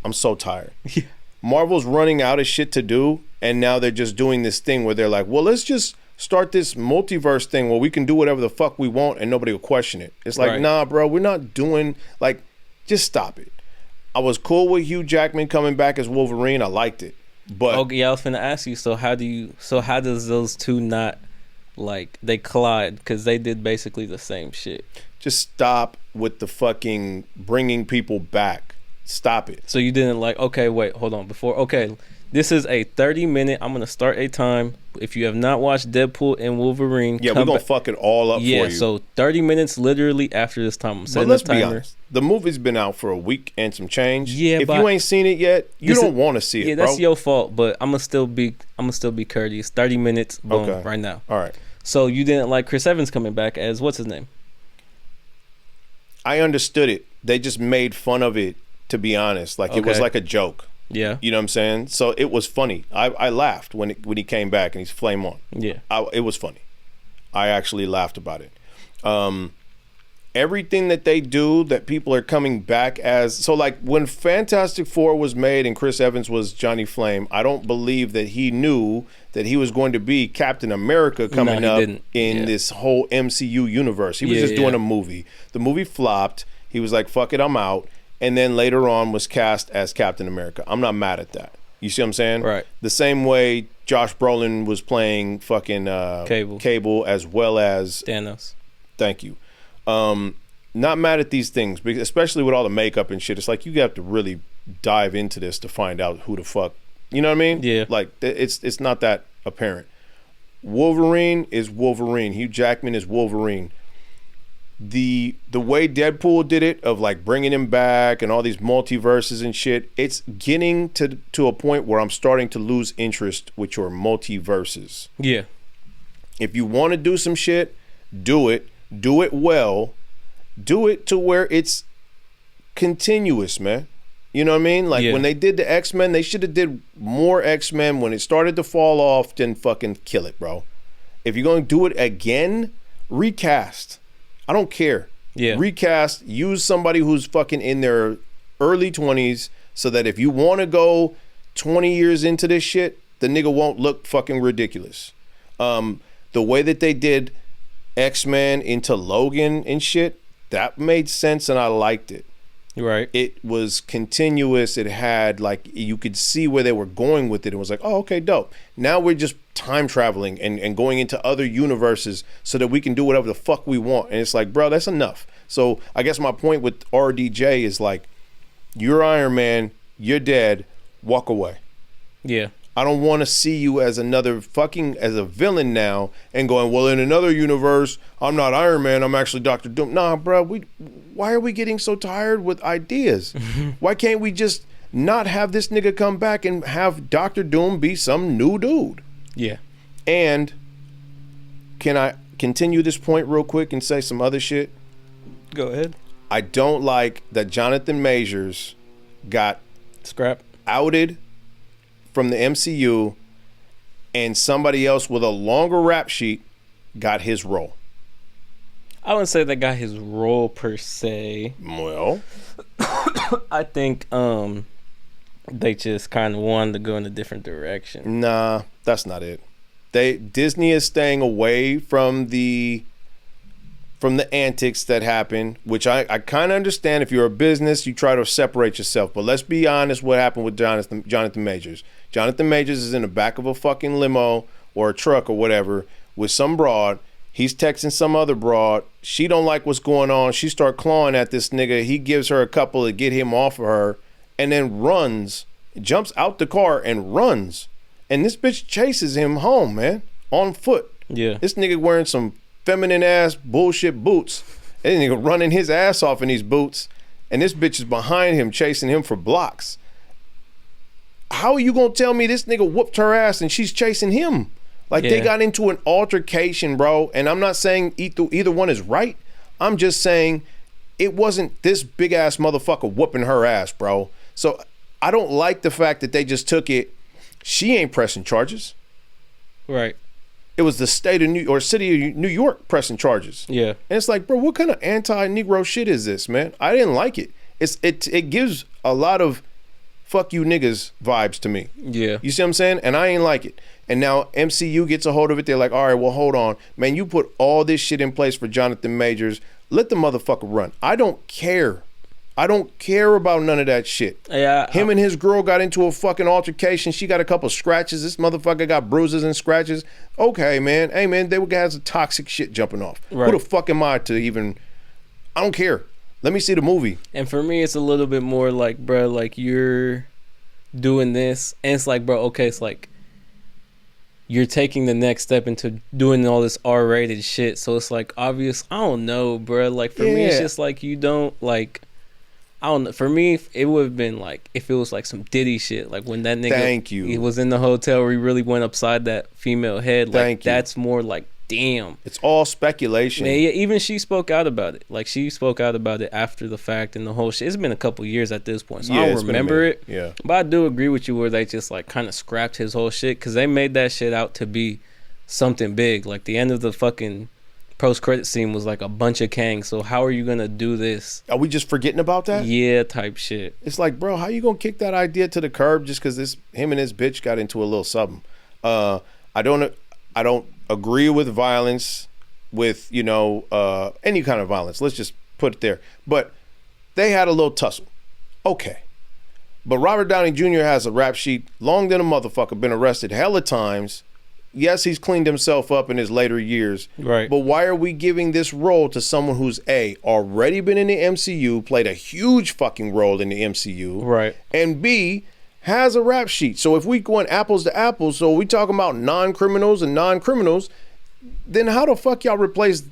I'm so tired. Yeah. Marvel's running out of shit to do, and now they're just doing this thing where they're like, well, let's just start this multiverse thing where we can do whatever the fuck we want and nobody will question it. It's like, nah, bro, we're not doing, like, just stop it. I was cool with Hugh Jackman coming back as Wolverine. I liked it. But okay, yeah, I was finna ask you, so how does those two not, like, they collide? Because they did basically the same shit. Just stop with the fucking bringing people back. Stop it. So you didn't like, okay, wait, hold on. This is a 30-minute, I'm going to start a time. If you have not watched Deadpool and Wolverine. Yeah, we're going to fuck it all up for you. Yeah, so 30 minutes literally after this time. I'm setting but let's the timer. Be honest. The movie's been out for a week and some change. Yeah, if you ain't seen it yet, you don't want to see it, bro. Yeah, that's your fault, but I'm going to still be courteous. 30 minutes, boom, right now. All right. So you didn't like Chris Evans coming back as, what's his name? I understood it. They just made fun of it, to be honest. Like, it was like a joke. Yeah. You know what I'm saying? So it was funny. I laughed when he came back and he's flame on. Yeah. It was funny. I actually laughed about it. Everything that they do that people are coming back as... So, like, when Fantastic Four was made and Chris Evans was Johnny Flame, I don't believe that he knew that he was going to be Captain America coming up in this whole MCU universe. He was just doing a movie. The movie flopped. He was like, fuck it, I'm out. And then later on was cast as Captain America. I'm not mad at that. You see what I'm saying? Right. The same way Josh Brolin was playing fucking Cable as well as... Thanos. Thank you. Not mad at these things, because especially with all the makeup and shit. It's like you have to really dive into this to find out who the fuck... You know what I mean? Yeah. Like, it's not that apparent. Wolverine is Wolverine. Hugh Jackman is Wolverine. The way Deadpool did it, of like bringing him back and all these multiverses and shit, it's getting to a point where I'm starting to lose interest with your multiverses. Yeah. If you want to do some shit, do it well, do it to where it's continuous, man. You know what I mean? Like when they did the X-Men, they should have did more X-Men. When it started to fall off, then fucking kill it, bro. If you're going to do it again, recast. I don't care. Yeah. Recast, use somebody who's fucking in their early 20s so that if you want to go 20 years into this shit, the nigga won't look fucking ridiculous. The way that they did X-Men into Logan and shit, that made sense and I liked it. Right. It was continuous. It had like you could see where they were going with it. It was like, oh, okay, dope. Now we're just time traveling and going into other universes so that we can do whatever the fuck we want. And it's like, bro, that's enough. So I guess my point with RDJ is like, you're Iron Man, you're dead, walk away. Yeah. I don't want to see you as another fucking, as a villain now and going, well, in another universe, I'm not Iron Man, I'm actually Dr. Doom. Nah, bro, why are we getting so tired with ideas? Why can't we just not have this nigga come back and have Dr. Doom be some new dude? Yeah. And can I continue this point real quick and say some other shit? Go ahead. I don't like that Jonathan Majors got Scrap. outed from the MCU and somebody else with a longer rap sheet got his role. I wouldn't say that got his role per se. Well, I think they just kind of wanted to go in a different direction. nah, that's not it. Disney is staying away from the antics that happen, which I kind of understand. If you're a business, you try to separate yourself. But let's be honest, what happened with Jonathan Majors? Jonathan Majors is in the back of a fucking limo or a truck or whatever with some broad. He's texting some other broad. She don't like what's going on. She start clawing at this nigga. He gives her a couple to get him off of her and then runs, jumps out the car and runs. And this bitch chases him home, man, on foot. Yeah. This nigga wearing some feminine ass bullshit boots. That nigga running his ass off in these boots. And this bitch is behind him chasing him for blocks. How are you gonna tell me this nigga whooped her ass and she's chasing him? Like they got into an altercation, bro. And I'm not saying either one is right. I'm just saying it wasn't this big ass motherfucker whooping her ass, bro. So I don't like the fact that they just took it. She ain't pressing charges. Right. It was the state of city of New York pressing charges. Yeah. And it's like, bro, what kind of anti-Negro shit is this, man? I didn't like it. It gives a lot of fuck you niggas vibes to me. Yeah. You see what I'm saying? And I ain't like it. And now MCU gets a hold of it. They're like, all right, well, hold on. Man, you put all this shit in place for Jonathan Majors. Let the motherfucker run. I don't care. I don't care about none of that shit. Yeah. Him and his girl got into a fucking altercation. She got a couple scratches. This motherfucker got bruises and scratches. Okay, man. Hey, man, they would have some toxic shit jumping off. Right. Who the fuck am I to even... I don't care. Let me see the movie. And for me, it's a little bit more like, bro, like you're doing this. And it's like, bro, okay, it's like you're taking the next step into doing all this R-rated shit. So it's like obvious. I don't know, bro. Like for me, it's just like you don't like... I don't know. For me, it would have been like if it was like some Diddy shit, like when that nigga he was in the hotel where he really went upside that female head. Like that's more like damn. It's all speculation. Man, yeah, even she spoke out about it. Like she spoke out about it after the fact and the whole shit. It's been a couple years at this point, so I don't remember it. Yeah, but I do agree with you where they just like kind of scrapped his whole shit because they made that shit out to be something big. Like the end of the fucking post-credit scene was like a bunch of Kangs. So how are you gonna do this? Are we just forgetting about that? Yeah, type shit. It's like, bro, how you gonna kick that idea to the curb just because him and his bitch got into a little something? I don't agree with violence, with any kind of violence. Let's just put it there. But they had a little tussle. Okay. But Robert Downey Jr. has a rap sheet long than a motherfucker, been arrested hella times. Yes, he's cleaned himself up in his later years. Right. But why are we giving this role to someone who's already been in the MCU, played a huge fucking role in the MCU, right? And B, has a rap sheet. So if we going apples to apples, so we talking about non-criminals and non-criminals, then how the fuck y'all replace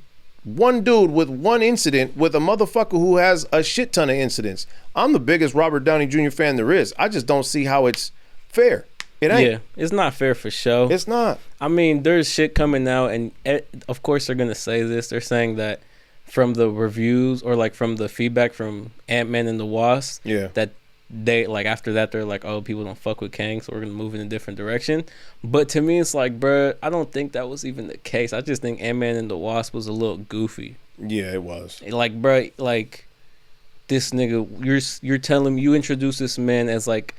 one dude with one incident with a motherfucker who has a shit ton of incidents? I'm the biggest Robert Downey Jr. fan there is. I just don't see how it's fair. It ain't. Yeah, it's not fair for show. It's not. I mean, there's shit coming out, and of course they're gonna say this. They're saying that from the reviews or like from the feedback from Ant-Man and the Wasp, that they like after that they're like, oh, people don't fuck with Kang, so we're gonna move in a different direction. But to me, it's like, bruh, I don't think that was even the case. I just think Ant-Man and the Wasp was a little goofy. Yeah, it was. Like, bruh, like this nigga, you're telling me you introduce this man as like,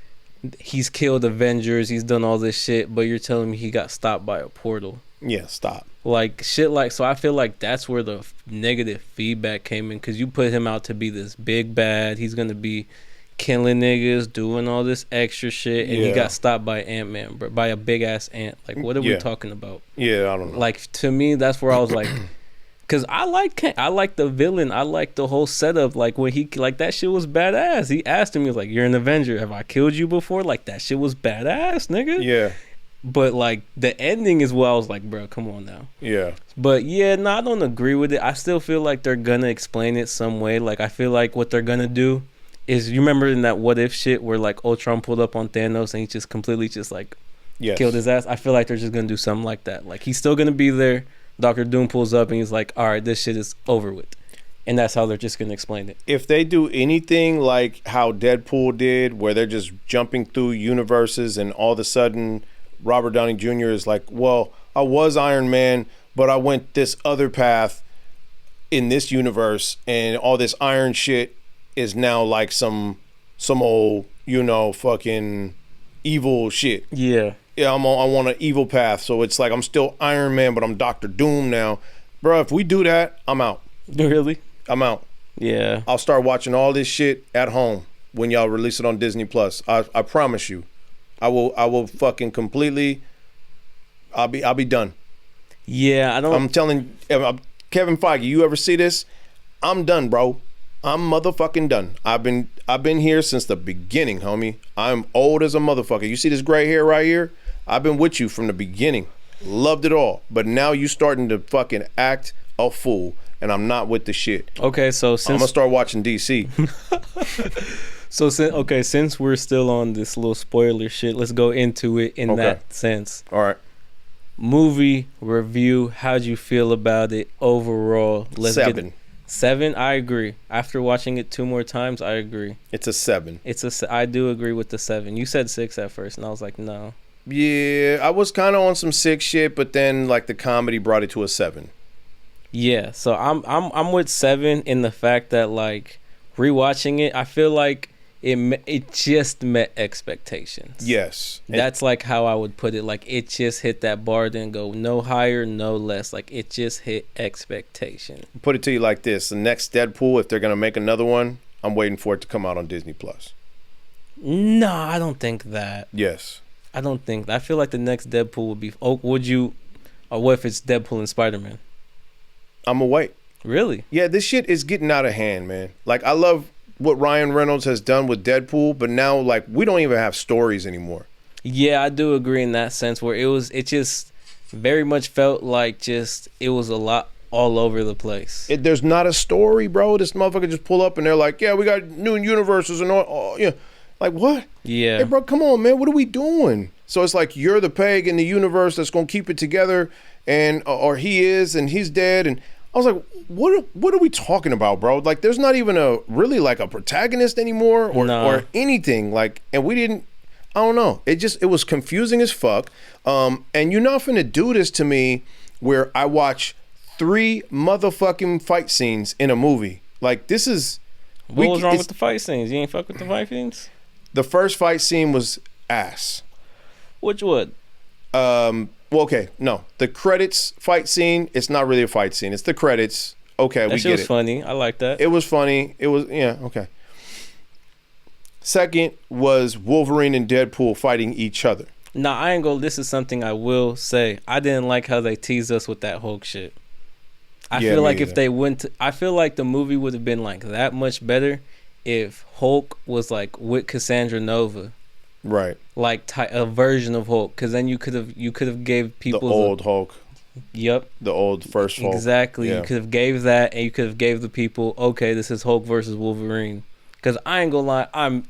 he's killed Avengers, he's done all this shit, but you're telling me he got stopped by a portal. Yeah, stop. Like shit, like so. I feel like that's where the negative feedback came in because you put him out to be this big bad. He's gonna be killing niggas, doing all this extra shit, and he got stopped by Ant-Man, by a big ass ant. Like, what are we talking about? Yeah, I don't know. Like to me, that's where I was like, because I like the villain. I like the whole setup. Like when he like that shit was badass. He asked him, he was like, "You're an Avenger. Have I killed you before?" Like that shit was badass, nigga. Yeah. But like the ending is what I was like, bro, come on now. Yeah. But yeah, no, I don't agree with it. I still feel like they're gonna explain it some way. Like I feel like what they're gonna do is, you remember in that what if shit where like Ultron pulled up on Thanos and he just completely just like killed his ass. I feel like they're just gonna do something like that. Like he's still gonna be there. Dr. Doom pulls up and he's like, all right, this shit is over with. And that's how they're just gonna explain it. If they do anything like how Deadpool did, where they're just jumping through universes and all of a sudden Robert Downey Jr. is like, well, I was Iron Man, but I went this other path in this universe, and all this iron shit is now like some old, fucking evil shit. Yeah. Yeah, I want an evil path. So it's like I'm still Iron Man, but I'm Dr. Doom now. Bro, if we do that, I'm out. Really? I'm out. Yeah. I'll start watching all this shit at home when y'all release it on Disney Plus. I promise you. I will fucking completely. I'll be done. Yeah, I'm telling Kevin Feige. You ever see this? I'm done, bro. I'm motherfucking done. I've been here since the beginning, homie. I'm old as a motherfucker. You see this gray hair right here? I've been with you from the beginning. Loved it all. But now you starting to fucking act a fool, and I'm not with the shit. Okay, so I'm gonna start watching DC. So since we're still on this little spoiler shit, let's go into it in that sense. All right. Movie review. How'd you feel about it overall? 7. 7. I agree. After watching it 2 more times, I agree. It's a 7. I do agree with the 7. You said 6 at first, and I was like, no. Yeah, I was kind of on some 6 shit, but then like the comedy brought it to a 7. Yeah, so I'm with 7 in the fact that like rewatching it, I feel like it just met expectations. Yes. That's like how I would put it. Like it just hit that bar, didn't go no higher, no less. Like it just hit expectation. Put it to you like this: the next Deadpool, if they're gonna make another one, I'm waiting for it to come out on Disney Plus. No, I don't think that. Yes. I don't think that. I feel like the next Deadpool would be. Oh, would you? Or what if it's Deadpool and Spider-Man? I'm gonna wait. Really? Yeah, this shit is getting out of hand, man. Like I love what Ryan Reynolds has done with Deadpool, but now like we don't even have stories anymore. Yeah, I do agree in that sense where it just very much felt like it was a lot all over the place. There's not a story, bro. This motherfucker just pull up and they're like, yeah, we got new universes and all. Yeah. Like what? Yeah. Hey, bro, come on, man. What are we doing? So it's like you're the peg in the universe that's gonna keep it together, and or he is and he's dead. And I was like, what are we talking about, bro? Like, there's not even a protagonist anymore or anything. Like, and we didn't. I don't know. It was confusing as fuck. And you're not finna do this to me where I watch 3 motherfucking fight scenes in a movie. Like, this is. What was wrong with the fight scenes? You ain't fuck with the fight scenes? The first fight scene was ass. Which one? Well, okay, no. The credits fight scene, it's not really a fight scene. It's the credits. Okay, we get it. That shit was funny. I like that. It was funny. It was, yeah, okay. Second was Wolverine and Deadpool fighting each other. Nah, I ain't gonna. This is something I will say. I didn't like how they teased us with that Hulk shit. I feel like if they went to, I feel like the movie would have been like that much better if Hulk was like with Cassandra Nova. Right. Like a version of Hulk, because then you could have gave people the old Hulk. Yep. The old first Hulk. Exactly. Yeah. You could have gave that, and you could have gave the people, okay, this is Hulk versus Wolverine. Because I ain't gonna lie,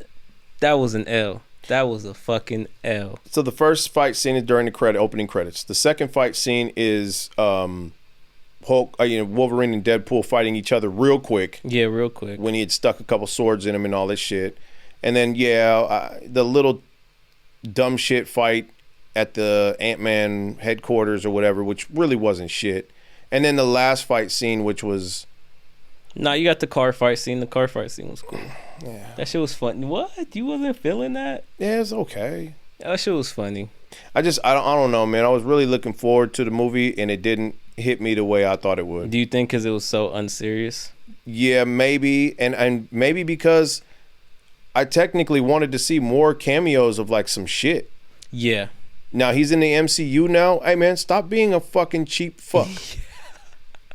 that was an L. That was a fucking L. So the first fight scene is during the opening credits. The second fight scene is Hulk, Wolverine and Deadpool fighting each other real quick. Yeah, real quick. When he had stuck a couple swords in him and all this shit. And then, the little dumb shit fight at the Ant-Man headquarters or whatever, which really wasn't shit. And then the last fight scene, which was... Nah, you got the car fight scene. The car fight scene was cool. Yeah. That shit was fun. What? You wasn't feeling that? Yeah, it's okay. That shit was funny. I don't know, man. I was really looking forward to the movie, and it didn't hit me the way I thought it would. Do you think because it was so unserious? Yeah, maybe, and maybe because I technically wanted to see more cameos of like some shit. Yeah. Now he's in the MCU now. Hey man, stop being a fucking cheap fuck.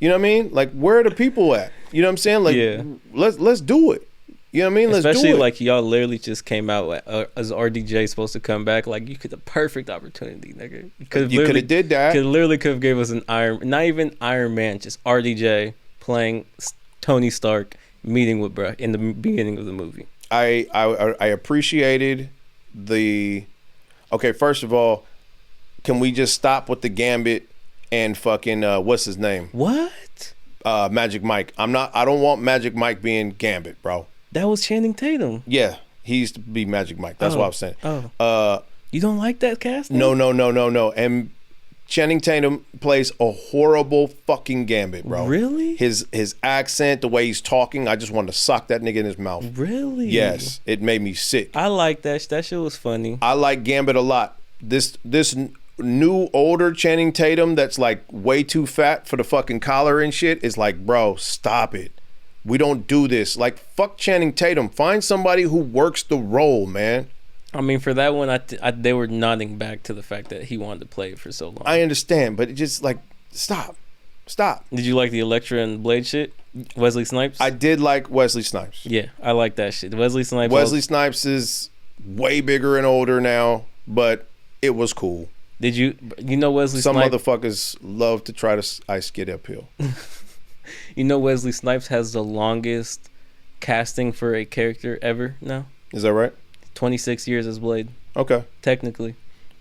You know what I mean? Like, where are the people at? You know what I'm saying? Like, yeah. let's do it. You know what I mean? Let's Especially do it. like y'all literally just came out as RDJ supposed to come back. Like you could the perfect opportunity, nigga. You could have did that. Could have gave us an not even Iron Man, just RDJ playing Tony Stark meeting with bruh in the beginning of the movie. I appreciated the. Okay, first of all, can we just stop with the Gambit and fucking what's his name? What? Magic Mike. I don't want Magic Mike being Gambit, bro. That was Channing Tatum. Yeah, he used to be Magic Mike. That's what I was saying. Oh. You don't like that cast? No. And Channing Tatum plays a horrible fucking Gambit, bro. Really? His accent, the way he's talking, I just wanted to sock that nigga in his mouth. Really? Yes, it made me sick. I like that. That shit was funny. I like Gambit a lot. This new older Channing Tatum that's like way too fat for the fucking collar and shit is like, bro, stop it. We don't do this. Like, fuck Channing Tatum. Find somebody who works the role, man. I mean, for that one, they were nodding back to the fact that he wanted to play it for so long. I understand, but it just like, stop. Did you like the Elektra and Blade shit? Wesley Snipes? I did like Wesley Snipes. Yeah, I like that shit. Wesley Snipes is way bigger and older now, but it was cool. Did you know Wesley Snipes? Some motherfuckers love to try to ice skate uphill. You know Wesley Snipes has the longest casting for a character ever now? Is that right? 26 years as Blade. Okay. Technically.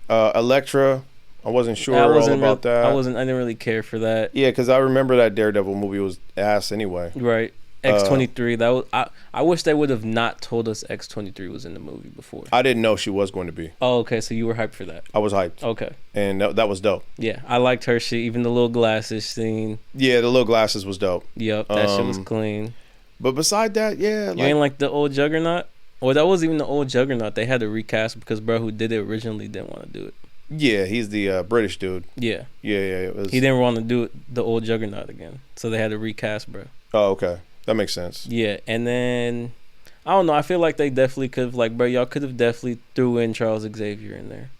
Elektra, I wasn't sure about that. I didn't really care for that. Yeah, because I remember that Daredevil movie was ass anyway. Right. X-23, I wish they would have not told us X-23 was in the movie before. I didn't know she was going to be. Oh, okay, so you were hyped for that. I was hyped. Okay. And that was dope. Yeah, I liked her shit, even the little glasses scene. Yeah, the little glasses was dope. Yep, that shit was clean. But beside that, yeah. You ain't like the old Juggernaut? Well, that wasn't even the old Juggernaut. They had to recast because bro who did it originally didn't want to do it. Yeah, he's the British dude. Yeah. Yeah, it was... He didn't want to do it, the old Juggernaut again. So they had to recast, bro. Oh, okay. That makes sense. Yeah, and then I don't know. I feel like they definitely could have, like, bro, y'all could have definitely threw in Charles Xavier in there.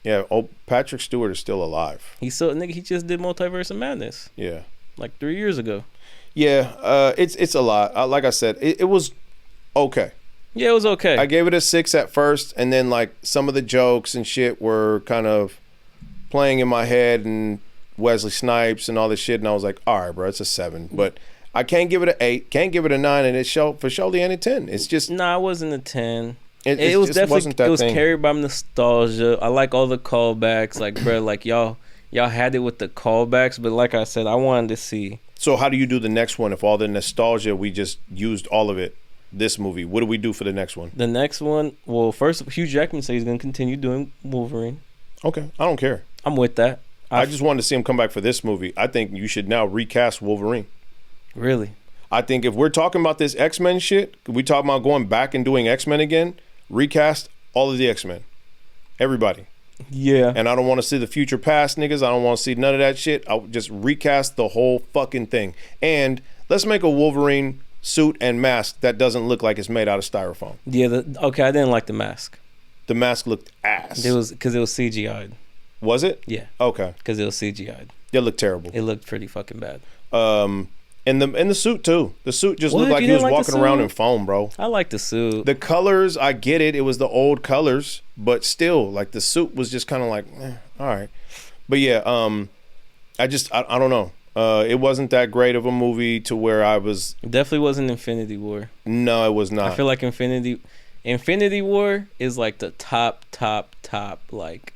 Yeah. Oh, Patrick Stewart is still alive. He just did Multiverse of Madness. Yeah. Like 3 years ago. Yeah. It's a lot. Like I said, it was okay. Yeah, it was okay. I gave it a 6 at first, and then like some of the jokes and shit were kind of playing in my head, and Wesley Snipes and all this shit, and I was like, all right, bro, it's a 7, but. I can't give it an 8, can't give it a 9, and it's for surely ain't a 10. It's just it wasn't a 10. It was definitely it was carried by nostalgia. I like all the callbacks, like bro, like y'all had it with the callbacks, but like I said, I wanted to see. So how do you do the next one if all the nostalgia we just used all of it? This movie, what do we do for the next one? The next one, well, first Hugh Jackman said he's gonna continue doing Wolverine. Okay, I don't care. I'm with that. I just wanted to see him come back for this movie. I think you should now recast Wolverine. Really? I think if we're talking about this X-Men shit, we talking about going back and doing X-Men again, recast all of the X-Men. Everybody. Yeah. And I don't want to see the future past niggas. I don't want to see none of that shit. I'll just recast the whole fucking thing. And let's make a Wolverine suit and mask that doesn't look like it's made out of styrofoam. Yeah, okay, I didn't like the mask. The mask looked ass. It was because it was CGI'd. Was it? Yeah. Okay. Because it was CGI'd. It looked terrible. It looked pretty fucking bad. And the suit too. The suit just looked like he was walking around in foam, bro. I like the suit. The colors, I get it. It was the old colors, but still, like the suit was just kind of like, all right. But yeah, I don't know. It wasn't that great of a movie to where I was. It definitely wasn't Infinity War. No, it was not. I feel like Infinity War is like the top like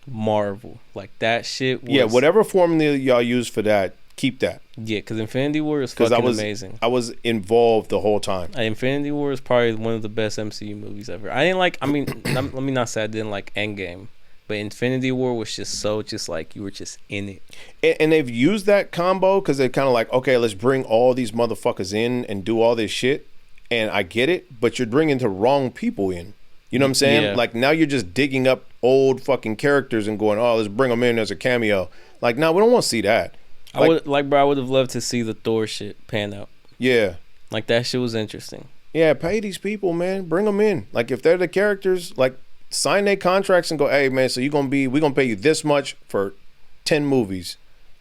Marvel. Like that shit was, yeah, whatever formula y'all use for that, keep that. Yeah, because Infinity War is fucking amazing. I was involved the whole time. Infinity War is probably one of the best MCU movies ever. Let me not say I didn't like Endgame, but Infinity War was just like you were just in it. And they've used that combo because they're kind of like, okay, let's bring all these motherfuckers in and do all this shit. And I get it, but you're bringing the wrong people in. You know what I'm saying? Yeah. Like now you're just digging up old fucking characters and going, oh, let's bring them in as a cameo. Like, no, we don't want to see that. Like, I would have loved to see the Thor shit pan out. Yeah. Like, that shit was interesting. Yeah, pay these people, man. Bring them in. Like, if they're the characters, like, sign their contracts and go, hey, man, so we're going to pay you this much for 10 movies.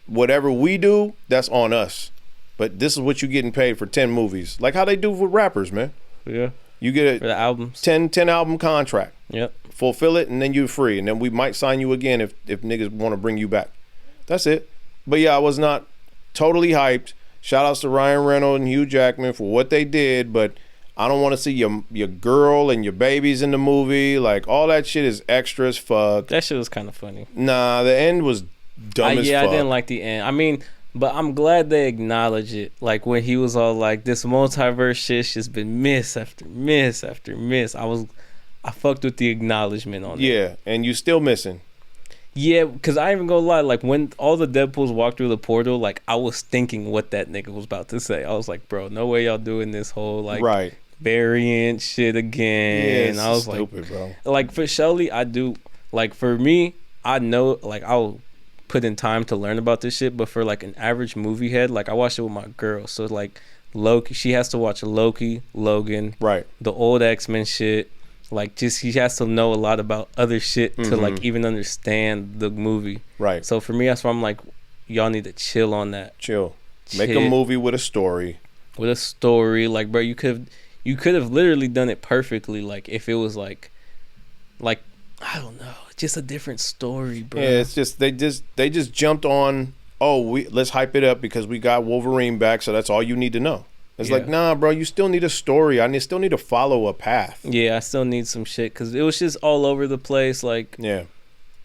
Whatever we do, that's on us. But this is what you're getting paid for 10 movies. Like how they do with rappers, man. Yeah. You get for the albums. 10 album contract. Yep. Fulfill it, and then you're free. And then we might sign you again if niggas want to bring you back. That's it. But yeah, I was not totally hyped. Shout outs to Ryan Reynolds and Hugh Jackman for what they did, but I don't want to see your girl and your babies in the movie. Like, all that shit is extra as fuck. That shit was kind of funny. Nah, the end was dumb as fuck. Yeah, I didn't like the end. I mean, but I'm glad they acknowledge it. Like, when he was all like, this multiverse shit's just been miss after miss after miss. I fucked with the acknowledgement on it. Yeah, and you still missing. Yeah, because I ain't even gonna lie. Like, when all the Deadpools walked through the portal, like, I was thinking what that nigga was about to say. I was like, bro, no way y'all doing this whole, like, right. variant shit again. Yeah, it's I was stupid, like, bro. Like, for Shelly, I do, like, for me, I know, like, I'll put in time to learn about this shit, but for, like, an average movie head, like, I watched it with my girl, so, like, Loki, she has to watch Loki, Logan, right, the old X-Men shit, like, just she has to know a lot about other shit to like even understand the movie, right? So for me, that's why I'm like, y'all need to chill on that. Chill. Make a movie with a story. Like, bro, you could have literally done it perfectly. Like, if it was like I don't know, just a different story, bro. Yeah, it's just they just jumped on. Oh, let's hype it up because we got Wolverine back, so that's all you need to know. It's like, nah, bro, you still need a story. I still need to follow a path. Yeah, I still need some shit because it was just all over the place. Like, yeah.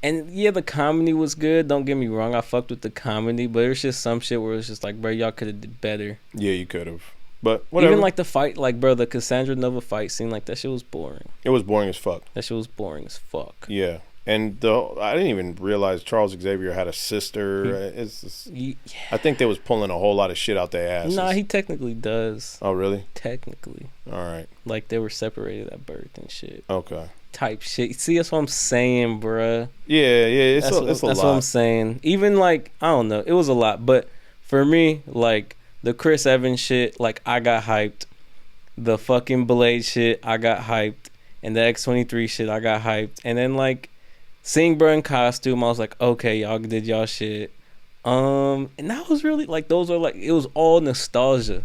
And yeah, the comedy was good. Don't get me wrong. I fucked with the comedy, but there's just some shit where it's just like, bro, y'all could have did better. Yeah, you could have. But whatever. Even like the fight, like, bro, the Cassandra Nova fight scene, like, that shit was boring. It was boring as fuck. That shit was boring as fuck. Yeah. And I didn't even realize Charles Xavier had a sister. I think they was pulling a whole lot of shit out their asses. Nah, he technically does. Oh, really? Technically. All right. Like, they were separated at birth and shit. Okay. Type shit. See, that's what I'm saying, bruh. Yeah. It's a lot. That's what I'm saying. Even, like, I don't know. It was a lot. But for me, like, the Chris Evans shit, like, I got hyped. The fucking Blade shit, I got hyped. And the X-23 shit, I got hyped. And then, like, seeing bro in costume, I was like, okay, y'all did y'all shit. And that was really, like, those are, like, it was all nostalgia.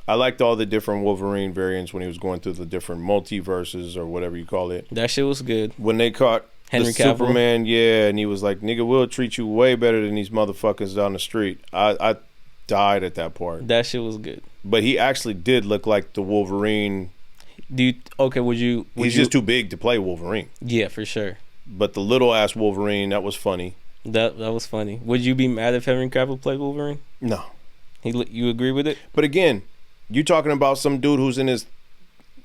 I liked all the different Wolverine variants when he was going through the different multiverses or whatever you call it. That shit was good. When they caught Henry the Cavill. Superman, yeah, and he was like, nigga, we'll treat you way better than these motherfuckers down the street. I died at that part. That shit was good. But he actually did look like the Wolverine. He's just too big to play Wolverine. Yeah, for sure. But the little ass Wolverine, that was funny. That was funny. Would you be mad if Henry Cavill played Wolverine? No. You agree with it? But again, you talking about some dude who's in his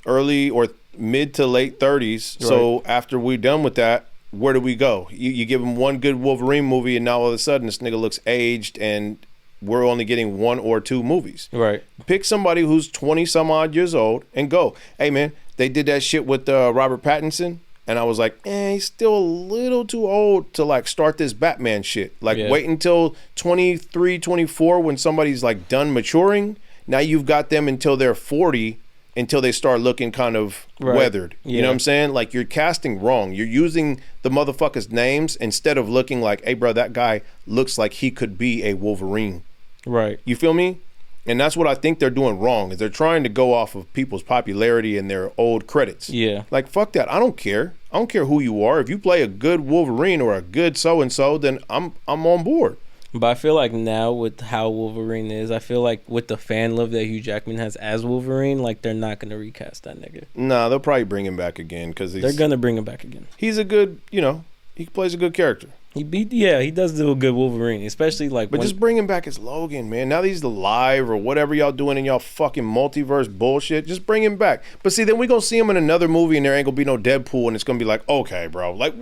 early or mid to late 30s. Right. So after we're done with that, where do we go? You give him one good Wolverine movie, and now all of a sudden this nigga looks aged, and we're only getting 1 or 2 movies. Right. Pick somebody who's 20 some odd years old and go. Hey man, they did that shit with Robert Pattinson. And I was like, he's still a little too old to, like, start this Batman shit. Like, wait until 23, 24 when somebody's, like, done maturing. Now you've got them until they're 40 until they start looking kind of weathered. Yeah. You know what I'm saying? Like, you're casting wrong. You're using the motherfuckers' names instead of looking like, hey, bro, that guy looks like he could be a Wolverine. Right. You feel me? And that's what I think they're doing wrong, is they're trying to go off of people's popularity and their old credits. Yeah. Like, fuck that. I don't care. I don't care who you are. If you play a good Wolverine or a good so-and-so, then I'm on board. But I feel like now with how Wolverine is, I feel like with the fan love that Hugh Jackman has as Wolverine, like, they're not going to recast that nigga. Nah, they'll probably bring him back again. Because they're going to bring him back again. He's a good, he plays a good character. He does do a good Wolverine, especially like. But just bring him back as Logan, man. Now that he's alive or whatever y'all doing in y'all fucking multiverse bullshit, just bring him back. But see, then we gonna see him in another movie and there ain't gonna be no Deadpool, and it's gonna be like, okay, bro, like,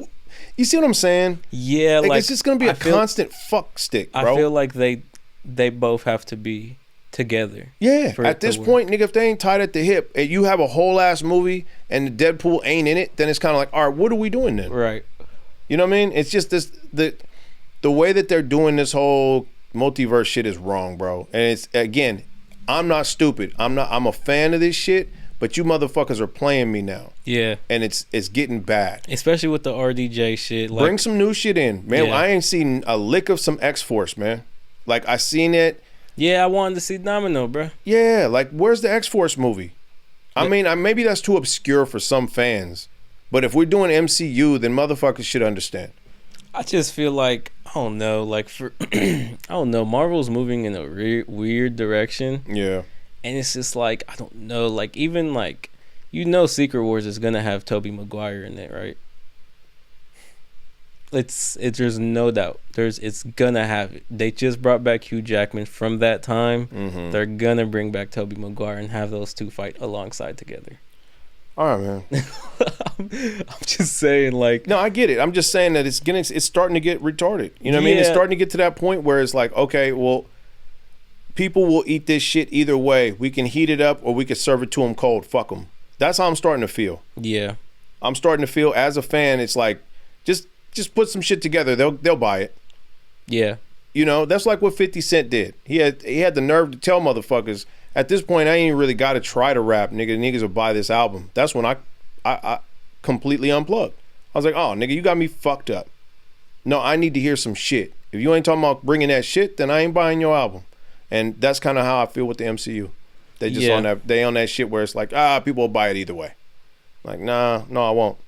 you see what I'm saying? Yeah, like it's just gonna be a constant fuck stick, bro. I feel like they both have to be together. Yeah, at this point, nigga, if they ain't tied at the hip and you have a whole ass movie and the Deadpool ain't in it, then it's kind of like, all right, what are we doing then? Right. You know what I mean? It's just the way that they're doing this whole multiverse shit is wrong, bro. And it's, again, I'm not stupid. I'm a fan of this shit, but you motherfuckers are playing me now. Yeah. And it's getting bad. Especially with the RDJ shit. Like, bring some new shit in. Man, Yeah. I ain't seen a lick of some X-Force, man. Like, I seen it. Yeah, I wanted to see Domino, bro. Yeah, like, where's the X-Force movie? I mean, maybe that's too obscure for some fans. But if we're doing MCU, then motherfuckers should understand. I just feel like, I don't know, like for I don't know, Marvel's moving in a weird direction. Yeah. And it's just like, I don't know, like even like, you know, Secret Wars is gonna have Tobey Maguire in it, right? It's there's no doubt. It's gonna have it. They just brought back Hugh Jackman from that time. Mm-hmm. They're gonna bring back Tobey Maguire and have those two fight alongside together. All right, man. I'm just saying, like, No, I get it. I'm just saying that it's starting to get retarded. You know what I mean? It's starting to get to that point where it's like, okay, well, people will eat this shit either way. We can heat it up or we can serve it to them cold. Fuck them. That's how I'm starting to feel. Yeah. I'm starting to feel as a fan. It's like, just put some shit together. They'll buy it. Yeah. You know, that's like what 50 Cent did. He had the nerve to tell motherfuckers, at this point, I ain't really got to try to rap, nigga. Niggas will buy this album. That's when I completely unplugged. I was like, oh, nigga, you got me fucked up. No, I need to hear some shit. If you ain't talking about bringing that shit, then I ain't buying your album. And that's kind of how I feel with the MCU. They just on that shit where it's like, people will buy it either way. Like, no, I won't.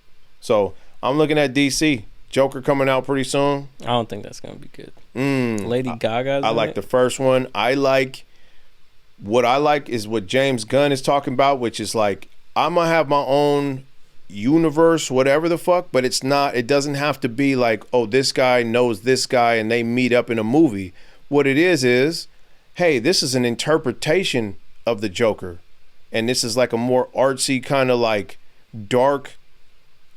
So I'm looking at DC. Joker coming out pretty soon. I don't think that's gonna be good. Lady Gaga's I like the first one. What I like is what James Gunn is talking about, which is like, I'm gonna have my own universe, whatever the fuck, but it doesn't have to be like, oh, this guy knows this guy and they meet up in a movie. What it is, hey, this is an interpretation of the Joker. And this is like a more artsy kind of like dark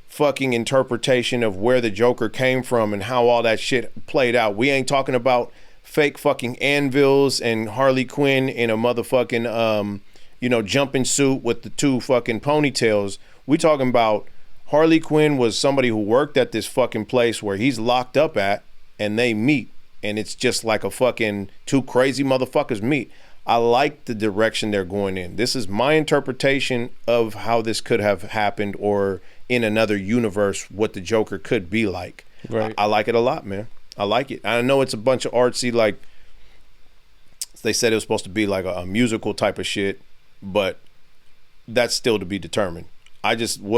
fucking interpretation of where the Joker came from and how all that shit played out. We ain't talking about fake fucking anvils and Harley Quinn in a motherfucking jumping suit with the two fucking ponytails. We talking about Harley Quinn was somebody who worked at this fucking place where he's locked up at, and they meet, and it's just like a fucking two crazy motherfuckers meet. I like the direction they're going in. This is my interpretation of how this could have happened, or in another universe, what the Joker could be like. Right. I like it a lot, man. I like it. I know it's a bunch of artsy, like, they said it was supposed to be like a musical type of shit, but that's still to be determined.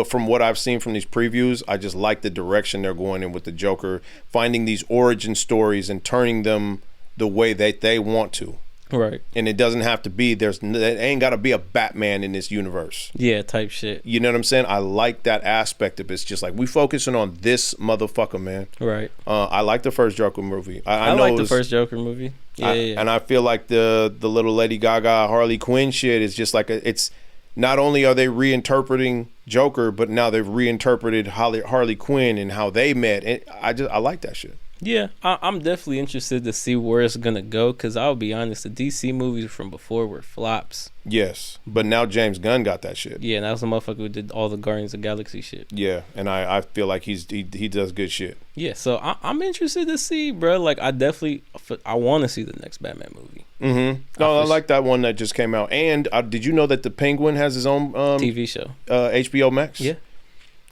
From what I've seen from these previews, I just like the direction they're going in with the Joker, finding these origin stories and turning them the way that they want to. Right. And it doesn't have to be, there ain't got to be a Batman in this universe. Yeah, type shit. You know what I'm saying? I like that aspect of it. It's just like, we focusing on this motherfucker, man. Right. I like the first Joker movie. I like the first Joker movie. Yeah. And I feel like the little Lady Gaga Harley Quinn shit is just like it's not only are they reinterpreting Joker, but now they've reinterpreted Harley Quinn and how they met. I like that shit. Yeah, I'm definitely interested to see where it's gonna go, because I'll be honest, the DC movies from before were flops. Yes, but now James Gunn got that shit. Yeah, and that was the motherfucker who did all the Guardians of the Galaxy shit. Yeah, and I feel like he does good shit. Yeah, so I'm interested to see, bro. Like, I want to see the next Batman movie. Mm-hmm. No, I like that one that just came out. And did you know that the Penguin has his own TV show, HBO Max? Yeah,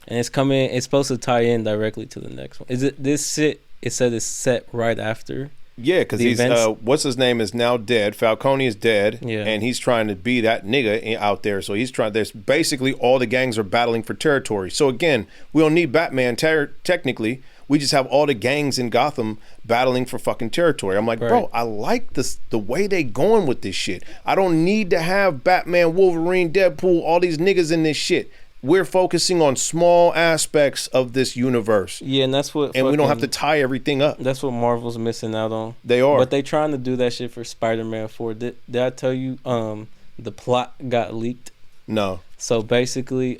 and it's coming. It's supposed to tie in directly to the next one. Is it this shit? It said it's set right after. Yeah, because he's what's his name is now dead. Falcone is dead, and he's trying to be that nigga out there. So he's trying. There's basically all the gangs are battling for territory. So again, we don't need Batman technically. We just have all the gangs in Gotham battling for fucking territory. I'm like, bro, I like the way they going with this shit. I don't need to have Batman, Wolverine, Deadpool, all these niggas in this shit. We're focusing on small aspects of this universe. Yeah, and that's what. And we don't have to tie everything up. That's what Marvel's missing out on. They are. But they trying to do that shit for Spider-Man 4. Did I tell you the plot got leaked? No. So basically,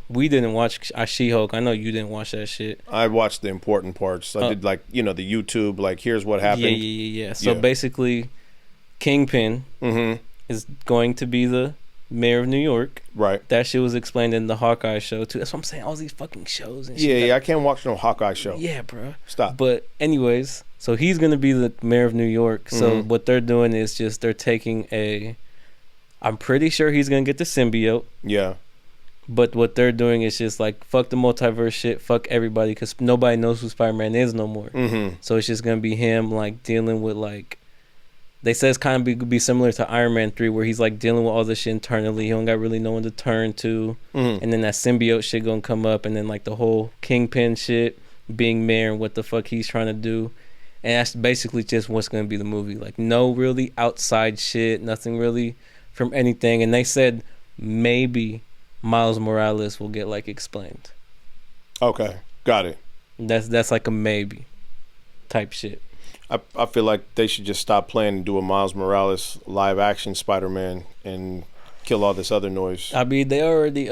we didn't watch She-Hulk. I know you didn't watch that shit. I watched the important parts. I did the YouTube, like, here's what happened. Yeah. So basically, Kingpin is going to be the Mayor of New York. Right. That shit was explained in the Hawkeye show too. That's what I'm saying. All these fucking shows and shit. Yeah, I can't watch no Hawkeye show. Yeah, bro. Stop. But anyways, so he's gonna be the mayor of New York. So what they're doing is just they're taking I'm pretty sure he's gonna get the symbiote. Yeah. But what they're doing is just like fuck the multiverse shit, fuck everybody, because nobody knows who Spider-Man is no more. So it's just gonna be him like dealing with like. They say it's kind of be similar to Iron Man 3, where he's like dealing with all this shit internally. He don't got really no one to turn to. And then that symbiote shit gonna come up, and then like the whole Kingpin shit, being mayor and what the fuck he's trying to do. And that's basically just what's gonna be the movie. Like no really outside shit, nothing really from anything. And they said maybe Miles Morales will get like explained. Okay, got it. That's like a maybe type shit. I feel like they should just stop playing and do a Miles Morales live action Spider-Man and kill all this other noise. I mean, they already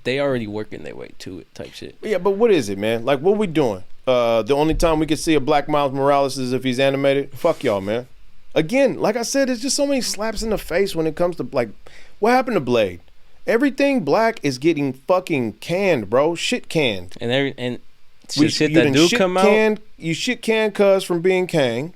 they already working their way to it type shit. Yeah, but what is it, man? Like, what we doing? The only time we could see a black Miles Morales is if he's animated. Fuck y'all, man. Again, like I said, it's just so many slaps in the face when it comes to like, what happened to Blade? Everything black is getting fucking canned, bro. Shit canned. And shit that do come out. You shit canned Cuz from being Kang.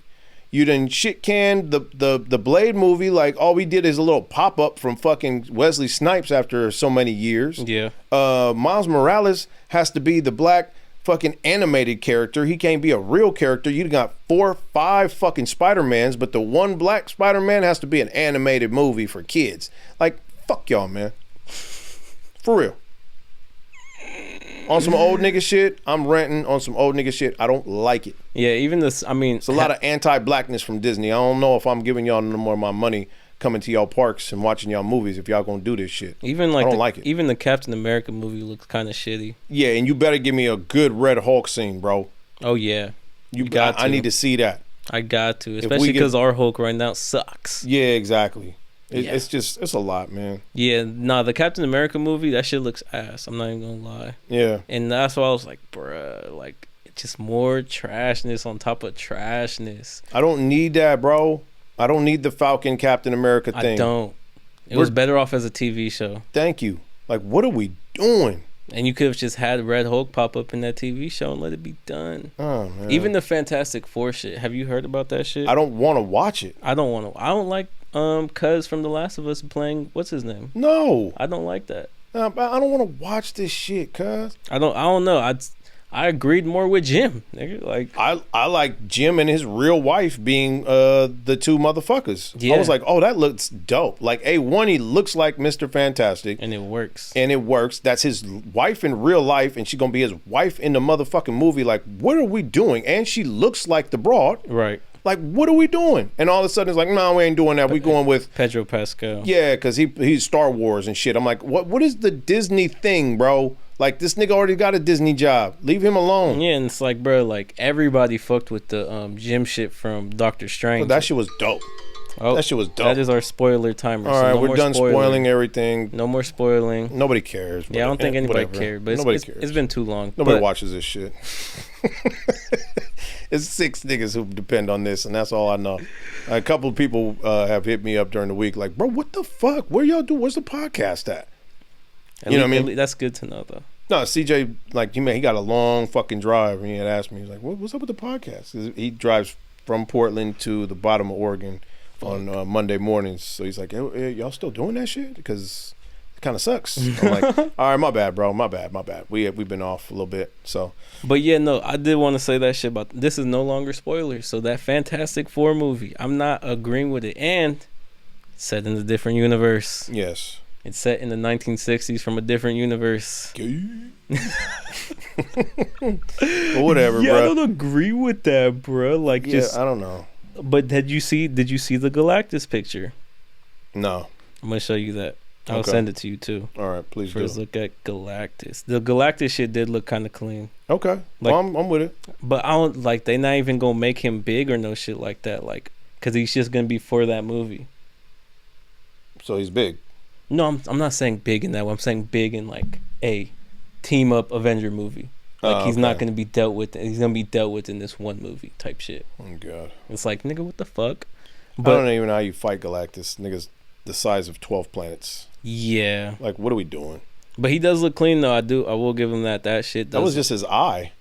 You done shit canned the Blade movie. Like all we did is a little pop up from fucking Wesley Snipes after so many years. Yeah. Miles Morales has to be the black fucking animated character. He can't be a real character. You got 4 or 5 fucking Spider-Mans, but the one black Spider-Man has to be an animated movie for kids. Like fuck y'all, man. For real. On some old nigga shit, I'm renting on some old nigga shit. I don't like it. Yeah, even this, I mean... It's a lot of anti-blackness from Disney. I don't know if I'm giving y'all no more of my money coming to y'all parks and watching y'all movies if y'all gonna do this shit. Even like I don't like it. Even the Captain America movie looks kind of shitty. Yeah, and you better give me a good Red Hulk scene, bro. Oh, yeah. You got to. I need to see that. I got to, especially because our Hulk right now sucks. Yeah, exactly. It's a lot, man. Yeah, nah, the Captain America movie, that shit looks ass. I'm not even gonna lie. Yeah. And that's why I was like, bruh, like, it's just more trashness on top of trashness. I don't need that, bro. I don't need the Falcon Captain America thing. I don't. It was better off as a TV show. Thank you. Like, what are we doing? And you could have just had Red Hulk pop up in that TV show and let it be done. Oh, man. Even the Fantastic Four shit. Have you heard about that shit? I don't want to watch it. I don't like Cuz from The Last of Us playing, what's his name? No. I don't like that. I don't want to watch this shit, Cuz. I don't know. I agreed more with Jim. Nigga. Like I like Jim and his real wife being the two motherfuckers. Yeah. I was like, oh, that looks dope. Like A1, he looks like Mr. Fantastic. And it works. That's his wife in real life, and she's gonna be his wife in the motherfucking movie. Like, what are we doing? And she looks like the broad. Right. Like, what are we doing? And all of a sudden it's like, no, we ain't doing that. We going with Pedro Pascal. Yeah, because he's Star Wars and shit. I'm like, what is the Disney thing, bro? Like, this nigga already got a Disney job. Leave him alone. Yeah, and it's like, bro, like, everybody fucked with the Jim shit from Doctor Strange. Oh, that shit was dope. Oh, that shit was dope. That is our spoiler timer. All right, we're done spoiling everything. No more spoiling. Nobody cares. Yeah, I don't think anybody cared, but nobody cares. It's been too long. Nobody watches this shit. It's 6 niggas who depend on this, and that's all I know. A couple of people have hit me up during the week like, bro, what the fuck? Where y'all do? Where's the podcast at? You know what I mean? That's good to know, though. No, CJ, like, he got a long fucking drive, and he had asked me, he's like, what's up with the podcast? He drives from Portland to the bottom of Oregon on Monday mornings. So he's like, hey, y'all still doing that shit? Because it kind of sucks. I'm like, all right, my bad, bro. My bad. We've been off a little bit, so. But yeah, no, I did want to say that shit about, this is no longer spoilers. So that Fantastic Four movie, I'm not agreeing with it. And set in a different universe. Yes. It's set in the 1960s from a different universe. Well, whatever, yeah, bro. I don't agree with that, bro. Like, yeah, just I don't know. But did you see the Galactus picture? No. I'm gonna show you that. I'll send it to you too. All right, please First do. Look at Galactus. The Galactus shit did look kind of clean. Okay, like, well, I'm with it. But I don't like. They not even gonna make him big or no shit like that. Like, cause he's just gonna be for that movie. So he's big. No, I'm not saying big in that way. I'm saying big in like a team up Avenger movie. Like he's not gonna be dealt with. He's gonna be dealt with in this one movie type shit. Oh god. It's like, nigga, what the fuck? But I don't even know how you fight Galactus. Niggas the size of 12 planets. Yeah. Like, what are we doing? But he does look clean, though. I will give him that. That shit does. That was just his eye.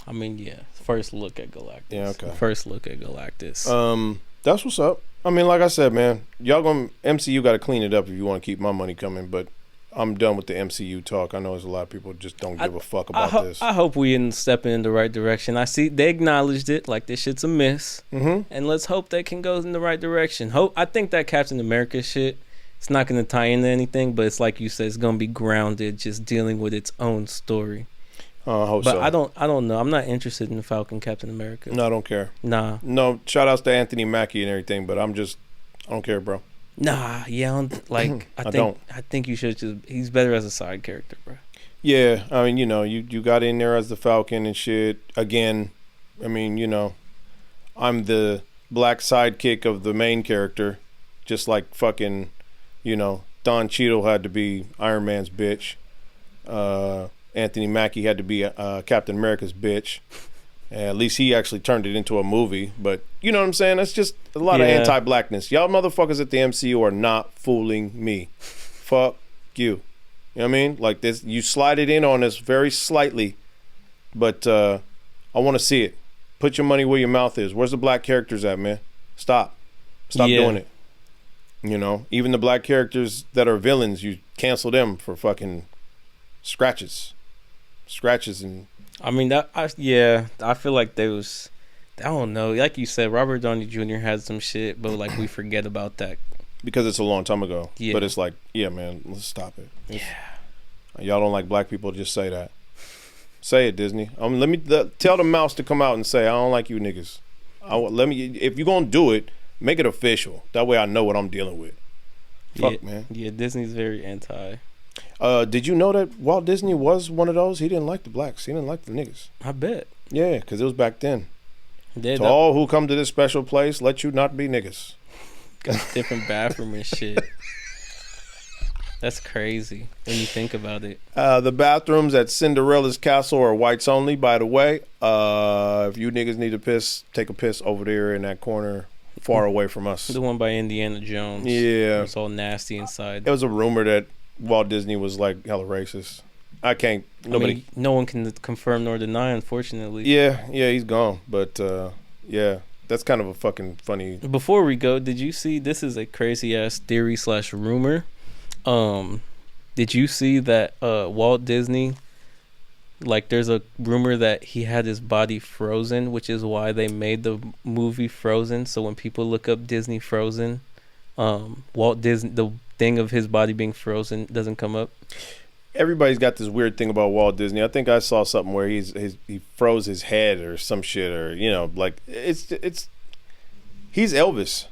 I mean, yeah. First look at Galactus. Yeah, okay. First look at Galactus. That's what's up. I mean, like I said, man, MCU got to clean it up if you want to keep my money coming, but I'm done with the MCU talk. I know there's a lot of people just don't give a fuck about this. I hope we in stepping in the right direction. I see they acknowledged it, like this shit's a miss, and let's hope they can go in the right direction. I think that Captain America shit, it's not going to tie into anything, but it's like you said, it's going to be grounded, just dealing with its own story. I hope but so. I don't know. I'm not interested in the Falcon Captain America. No, I don't care. Nah. No, shout outs to Anthony Mackie and everything, but I don't care, bro. Nah, yeah, I think you should he's better as a side character, bro. Yeah, I mean, you got in there as the Falcon and shit. Again, I mean, I'm the black sidekick of the main character, just like fucking, Don Cheadle had to be Iron Man's bitch. Anthony Mackie had to be Captain America's bitch. At least he actually turned it into a movie. But you know what I'm saying? That's just a lot of anti-blackness. Y'all motherfuckers at the MCU are not fooling me. Fuck you. You know what I mean? Like this, you slide it in on us very slightly. But I want to see it. Put your money where your mouth is. Where's the black characters at, man? Stop doing it. Even the black characters that are villains, you cancel them for fucking scratches and... I mean, I feel like there was, I don't know, like you said, Robert Downey Jr. had some shit, but like we forget about that. Because it's a long time ago. Yeah. But it's like, yeah, man, let's stop it. Yeah. Y'all don't like black people, just say that. Say it, Disney. Tell the mouse to come out and say, I don't like you niggas. If you're going to do it, make it official. That way I know what I'm dealing with. Fuck, man. Yeah, Disney's very anti. Did you know that Walt Disney was one of those? He didn't like the blacks. He didn't like the niggas. I bet. Yeah, because it was back then. To all who come to this special place, let you not be niggas. Got a different bathroom and shit. That's crazy when you think about it. The bathrooms at Cinderella's castle are whites only, by the way. If you niggas need to piss, take a piss over there in that corner far away from us. The one by Indiana Jones. Yeah. It's all nasty inside. It was a rumor that Walt Disney was like hella racist. No one can confirm nor deny, unfortunately. Yeah, he's gone. But yeah, that's kind of a fucking funny. Before we go, did you see, this is a crazy ass theory / rumor. Did you see that Walt Disney, like there's a rumor that he had his body frozen, which is why they made the movie Frozen. So when people look up Disney Frozen, Walt Disney, the thing of his body being frozen doesn't come up. Everybody's got this weird thing about Walt Disney. I think I saw something where he froze his head or some shit, or like he's Elvis.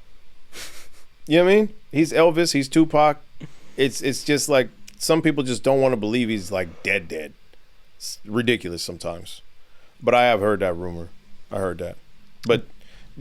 You know what I mean? He's Elvis. He's Tupac. It's just like some people just don't want to believe he's like dead. It's ridiculous sometimes. But I have heard that rumor. I heard that. But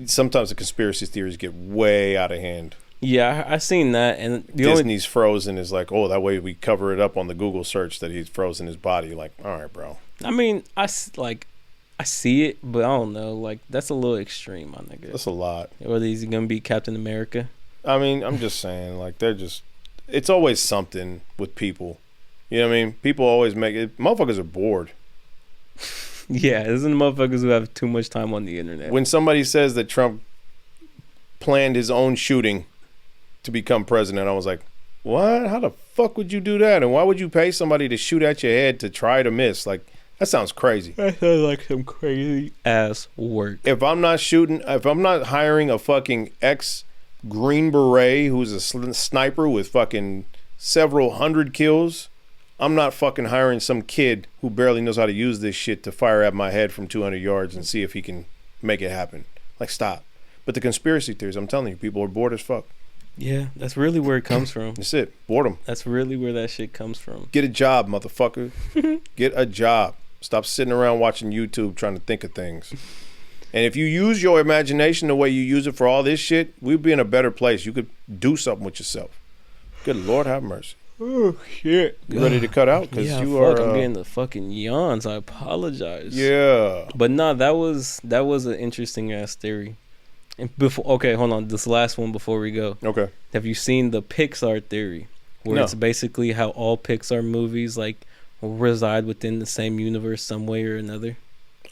sometimes the conspiracy theories get way out of hand. Yeah, I seen that, and Disney's frozen is like, oh, that way we cover it up on the Google search that he's frozen his body. Like, all right, bro. I mean, I see it, but I don't know. Like, that's a little extreme, my nigga. That's a lot. Whether he's gonna be Captain America. I mean, I'm just saying, like, it's always something with people. You know what I mean? People always make it. Motherfuckers are bored. Yeah, isn't motherfuckers who have too much time on the internet. When somebody says that Trump planned his own shooting to become president, I was like, what? How the fuck would you do that? And why would you pay somebody to shoot at your head to try to miss? Like, that sounds crazy. That sounds like some crazy ass work. If I'm not hiring a fucking ex-Green Beret who's a sniper with fucking several hundred kills, I'm not fucking hiring some kid who barely knows how to use this shit to fire at my head from 200 yards and see if he can make it happen. Like, stop. But the conspiracy theories, I'm telling you, people are bored as fuck. Yeah, that's really where it comes from. That's it. Boredom. That's really where that shit comes from. Get a job, motherfucker. Get a job. Stop sitting around watching YouTube trying to think of things. And if you use your imagination the way you use it for all this shit, we'd be in a better place. You could do something with yourself. Good Lord have mercy. Oh, shit. You ready to cut out? Yeah, I'm getting the fucking yawns. I apologize. Yeah. But no, that was an interesting ass theory. And okay, hold on. This last one before we go. Okay. Have you seen the Pixar theory, where it's basically how all Pixar movies like reside within the same universe some way or another?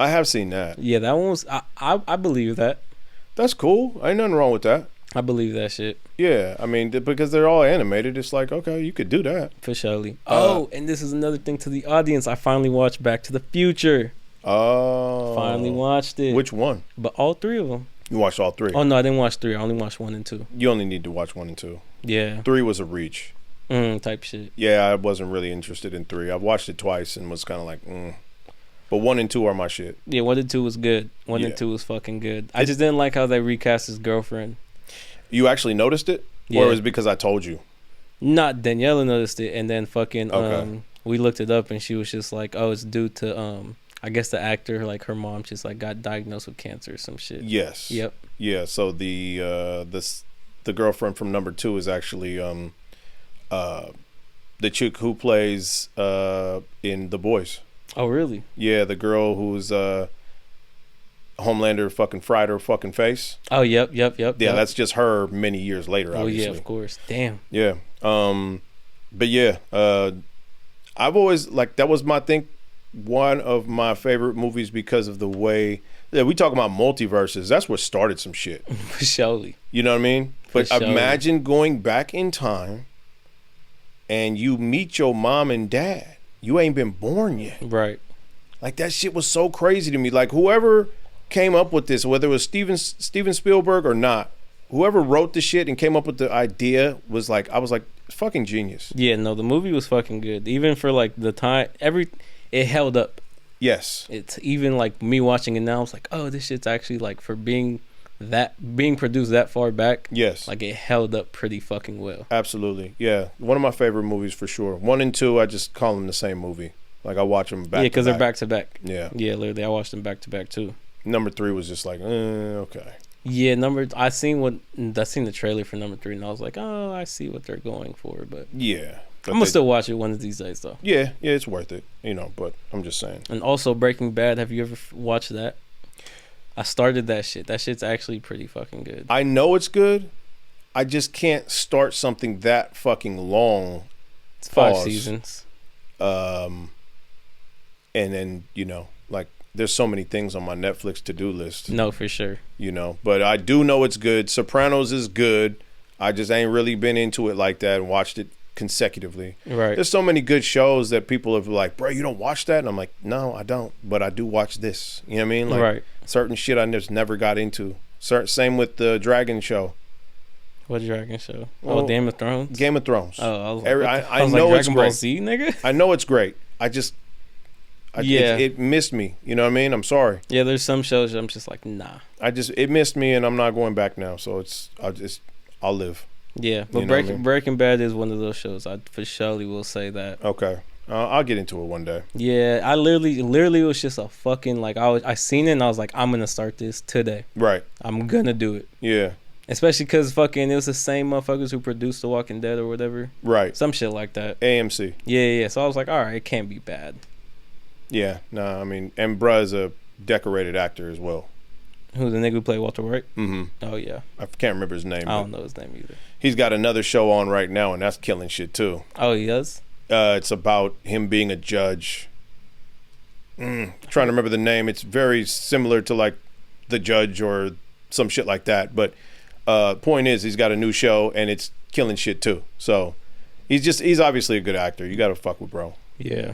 I have seen that. Yeah, that one was. I believe that. That's cool. Ain't nothing wrong with that. I believe that shit. Yeah, I mean, because they're all animated, it's like, okay, you could do that. For surely. And this is another thing to the audience. I finally watched Back to the Future. Oh. Finally watched it. Which one? But all three of them. You watched all three? Oh, no, I didn't watch 3. I only watched 1 and 2. You only need to watch 1 and 2. Yeah. 3 was a reach. Type shit. Yeah, I wasn't really interested in 3. I've watched it twice and was kind of like, But 1 and 2 are my shit. Yeah, 1 and 2 was good. 1 and 2 was fucking good. I just didn't like how they recast his girlfriend. You actually noticed it? Yeah. Or it was because I told you? Not Daniela noticed it, and then fucking Okay. we looked it up, and she was just like, oh, it's due to I guess the actor, like her mom, just like got diagnosed with cancer or some shit. Yes. Yep. Yeah. So the girlfriend from number 2 is actually the chick who plays in The Boys. Oh really? Yeah, the girl who's Homelander fucking fried her fucking face. Oh yep. Yeah, yep. that's just her many years later. Obviously. Oh yeah, of course. Damn. Yeah. But yeah, I've always like that was my thing. One of my favorite movies because of the way that we talk about multiverses. That's what started some shit. For surely. You know what I mean? But surely. Imagine going back in time and you meet your mom and dad. You ain't been born yet. Right. Like that shit was so crazy to me. Like whoever came up with this, whether it was Steven Spielberg or not, whoever wrote the shit and came up with the idea was like, I was like, fucking genius. Yeah, no, the movie was fucking good. Even for like the time, it held up. Yes. It's even like me watching it now, I was like, oh, this shit's actually like for being produced that far back. Yes. Like it held up pretty fucking well. Absolutely. Yeah. One of my favorite movies for sure. 1 and 2, I just call them the same movie. Like I watch them back. Yeah, because they're back to back. Yeah. Yeah, literally, I watched them back to back too. Number 3 was just like, okay. Yeah, I seen the trailer for number 3, and I was like, oh, I see what they're going for, but yeah, I'm gonna still watch it one of these days though. Yeah, it's worth it, but I'm just saying. And also Breaking Bad, have you ever watched that? I started that shit. That shit's actually pretty fucking good. I know it's good. I just can't start something that fucking long. It's 5 seasons. And then like there's so many things on my Netflix to-do list. No, for sure. But I do know it's good. Sopranos is good. I just ain't really been into it like that and watched it consecutively. Right. There's so many good shows that people have like, bro, you don't watch that? And I'm like, no, I don't. But I do watch this. You know what I mean? Like right. Certain shit I just never got into. Same with the Dragon show. What Dragon show? Oh, Game of Thrones? Game of Thrones. Oh, I was like, I know like it's Dragon great. Ball Z, nigga? I know it's great. It missed me. You know what I mean? I'm sorry. Yeah, there's some shows that I'm just like, nah. It missed me, and I'm not going back now. So I'll live. Yeah, but Breaking Bad is one of those shows. I for surely will say that. Okay, I'll get into it one day. Yeah, I literally was just a fucking like I seen it and I was like, I'm gonna start this today. Right. I'm gonna do it. Yeah. Especially because fucking it was the same motherfuckers who produced The Walking Dead or whatever. Right. Some shit like that. AMC. Yeah. So I was like, all right, it can't be bad. Yeah. Nah, I mean, and bruh is a decorated actor as well. Who, the nigga who played Walter White? Mm-hmm. Oh, yeah. I can't remember his name. I don't know his name either. He's got another show on right now, and that's killing shit, too. Oh, he does? It's about him being a judge. Trying to remember the name. It's very similar to, like, The Judge or some shit like that. But point is, he's got a new show, and it's killing shit, too. So he's obviously a good actor. You got to fuck with bro. Yeah.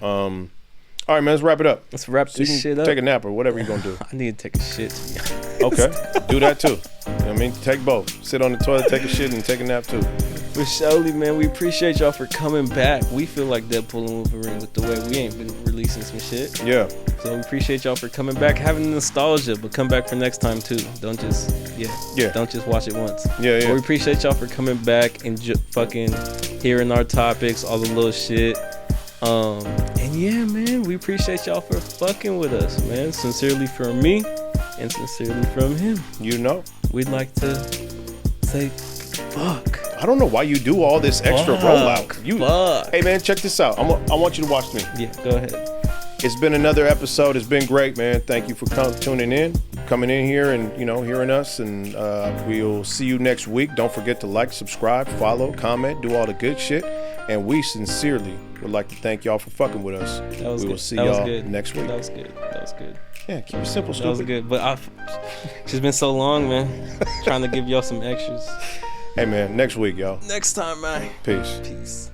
All right, man, let's wrap it up. Let's wrap this shit up. Take a nap or whatever you're going to do. I need to take a shit. Okay. Do that, too. You know what I mean? Take both. Sit on the toilet, take a shit, and take a nap, too. For surely, man, we appreciate y'all for coming back. We feel like Deadpool and Wolverine with the way we ain't been releasing some shit. Yeah. So we appreciate y'all for coming back, having nostalgia, but come back for next time, too. Don't just watch it once. Yeah. But we appreciate y'all for coming back and fucking hearing our topics, all the little shit. And yeah, man, we appreciate y'all for fucking with us, man. Sincerely from me and sincerely from him. We'd like to say fuck. I don't know why you do all this extra rollout. Fuck. Hey, man, check this out. I want you to watch me. Yeah, go ahead. It's been another episode. It's been great, man. Thank you for tuning in. coming in here and, hearing us. And we'll see you next week. Don't forget to like, subscribe, follow, comment, do all the good shit. And we sincerely would like to thank y'all for fucking with us. We will see y'all next week. That was good. Yeah, keep it simple, stupid. That was good. But it's just been so long, man. Trying to give y'all some extras. Hey, man, next week, y'all. Next time, man. Peace. Peace.